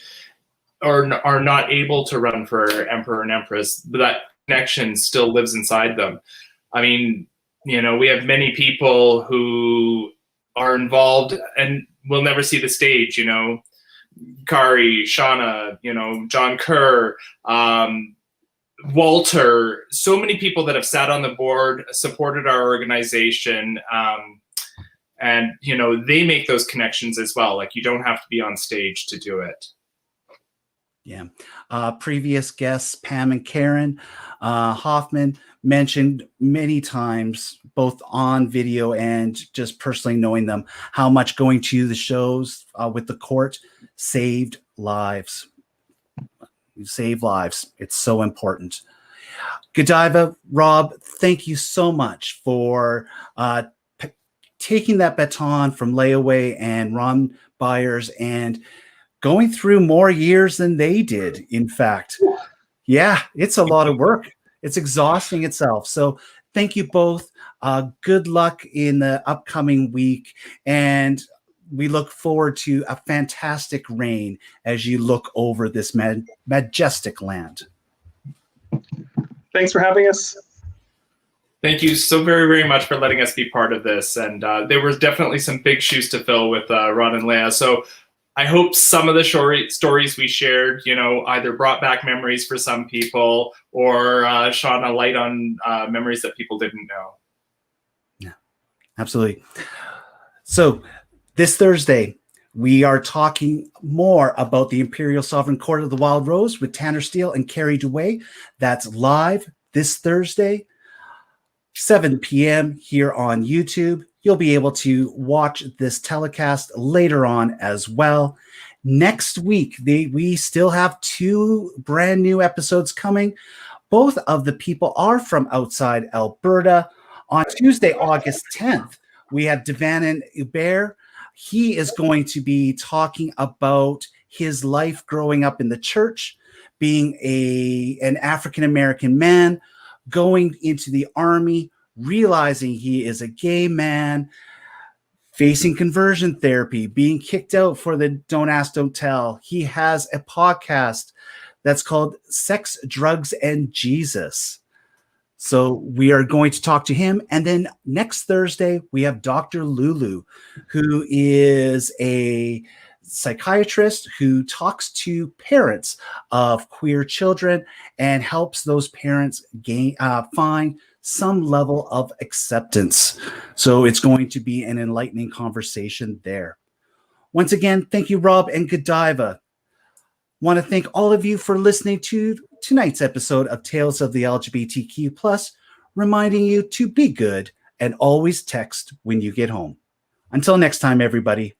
or are not able to run for Emperor and Empress, that connection still lives inside them. I mean, we have many people who are involved and will never see the stage, Kari, Shauna, John Kerr, Walter, so many people that have sat on the board, supported our organization, And, they make those connections as well. Like, you don't have to be on stage to do it. Yeah. Previous guests, Pam and Karen Hoffman, mentioned many times, both on video and just personally knowing them, how much going to the shows with the court saved lives. Save lives. It's so important. GoDiva, Rob, thank you so much for taking that baton from Layaway and Ron Byers and going through more years than they did, in fact. Yeah, it's a lot of work. It's exhausting itself. So thank you both. Good luck in the upcoming week. And we look forward to a fantastic reign as you look over this majestic land. Thanks for having us. Thank you so very, very much for letting us be part of this. And there was definitely some big shoes to fill with Ron and Leah. So I hope some of the stories we shared, either brought back memories for some people or shone a light on memories that people didn't know. Yeah, absolutely. So this Thursday, we are talking more about the Imperial Sovereign Court of the Wild Rose with Tanner Steele and Carrie DeWay. That's live this Thursday, 7 p.m. here on YouTube. You'll be able to watch this telecast later on as well. Next week, we still have 2 brand new episodes coming. Both of the people are from outside Alberta. On Tuesday, August 10th, we have Devanan Hubert. He is going to be talking about his life growing up in the church, being an African-American man, going into the army, realizing he is a gay man, facing conversion therapy, being kicked out for the Don't Ask, Don't Tell. He has a podcast that's called Sex, Drugs, and Jesus. So we are going to talk to him. And then next Thursday, we have Dr. Lulu, who is a psychiatrist who talks to parents of queer children and helps those parents find some level of acceptance. So it's going to be an enlightening conversation there. Once again, thank you, Rob and GoDiva. Want to thank all of you for listening to tonight's episode of Tales of the LGBTQ+, reminding you to be good and always text when you get home. Until next time, everybody.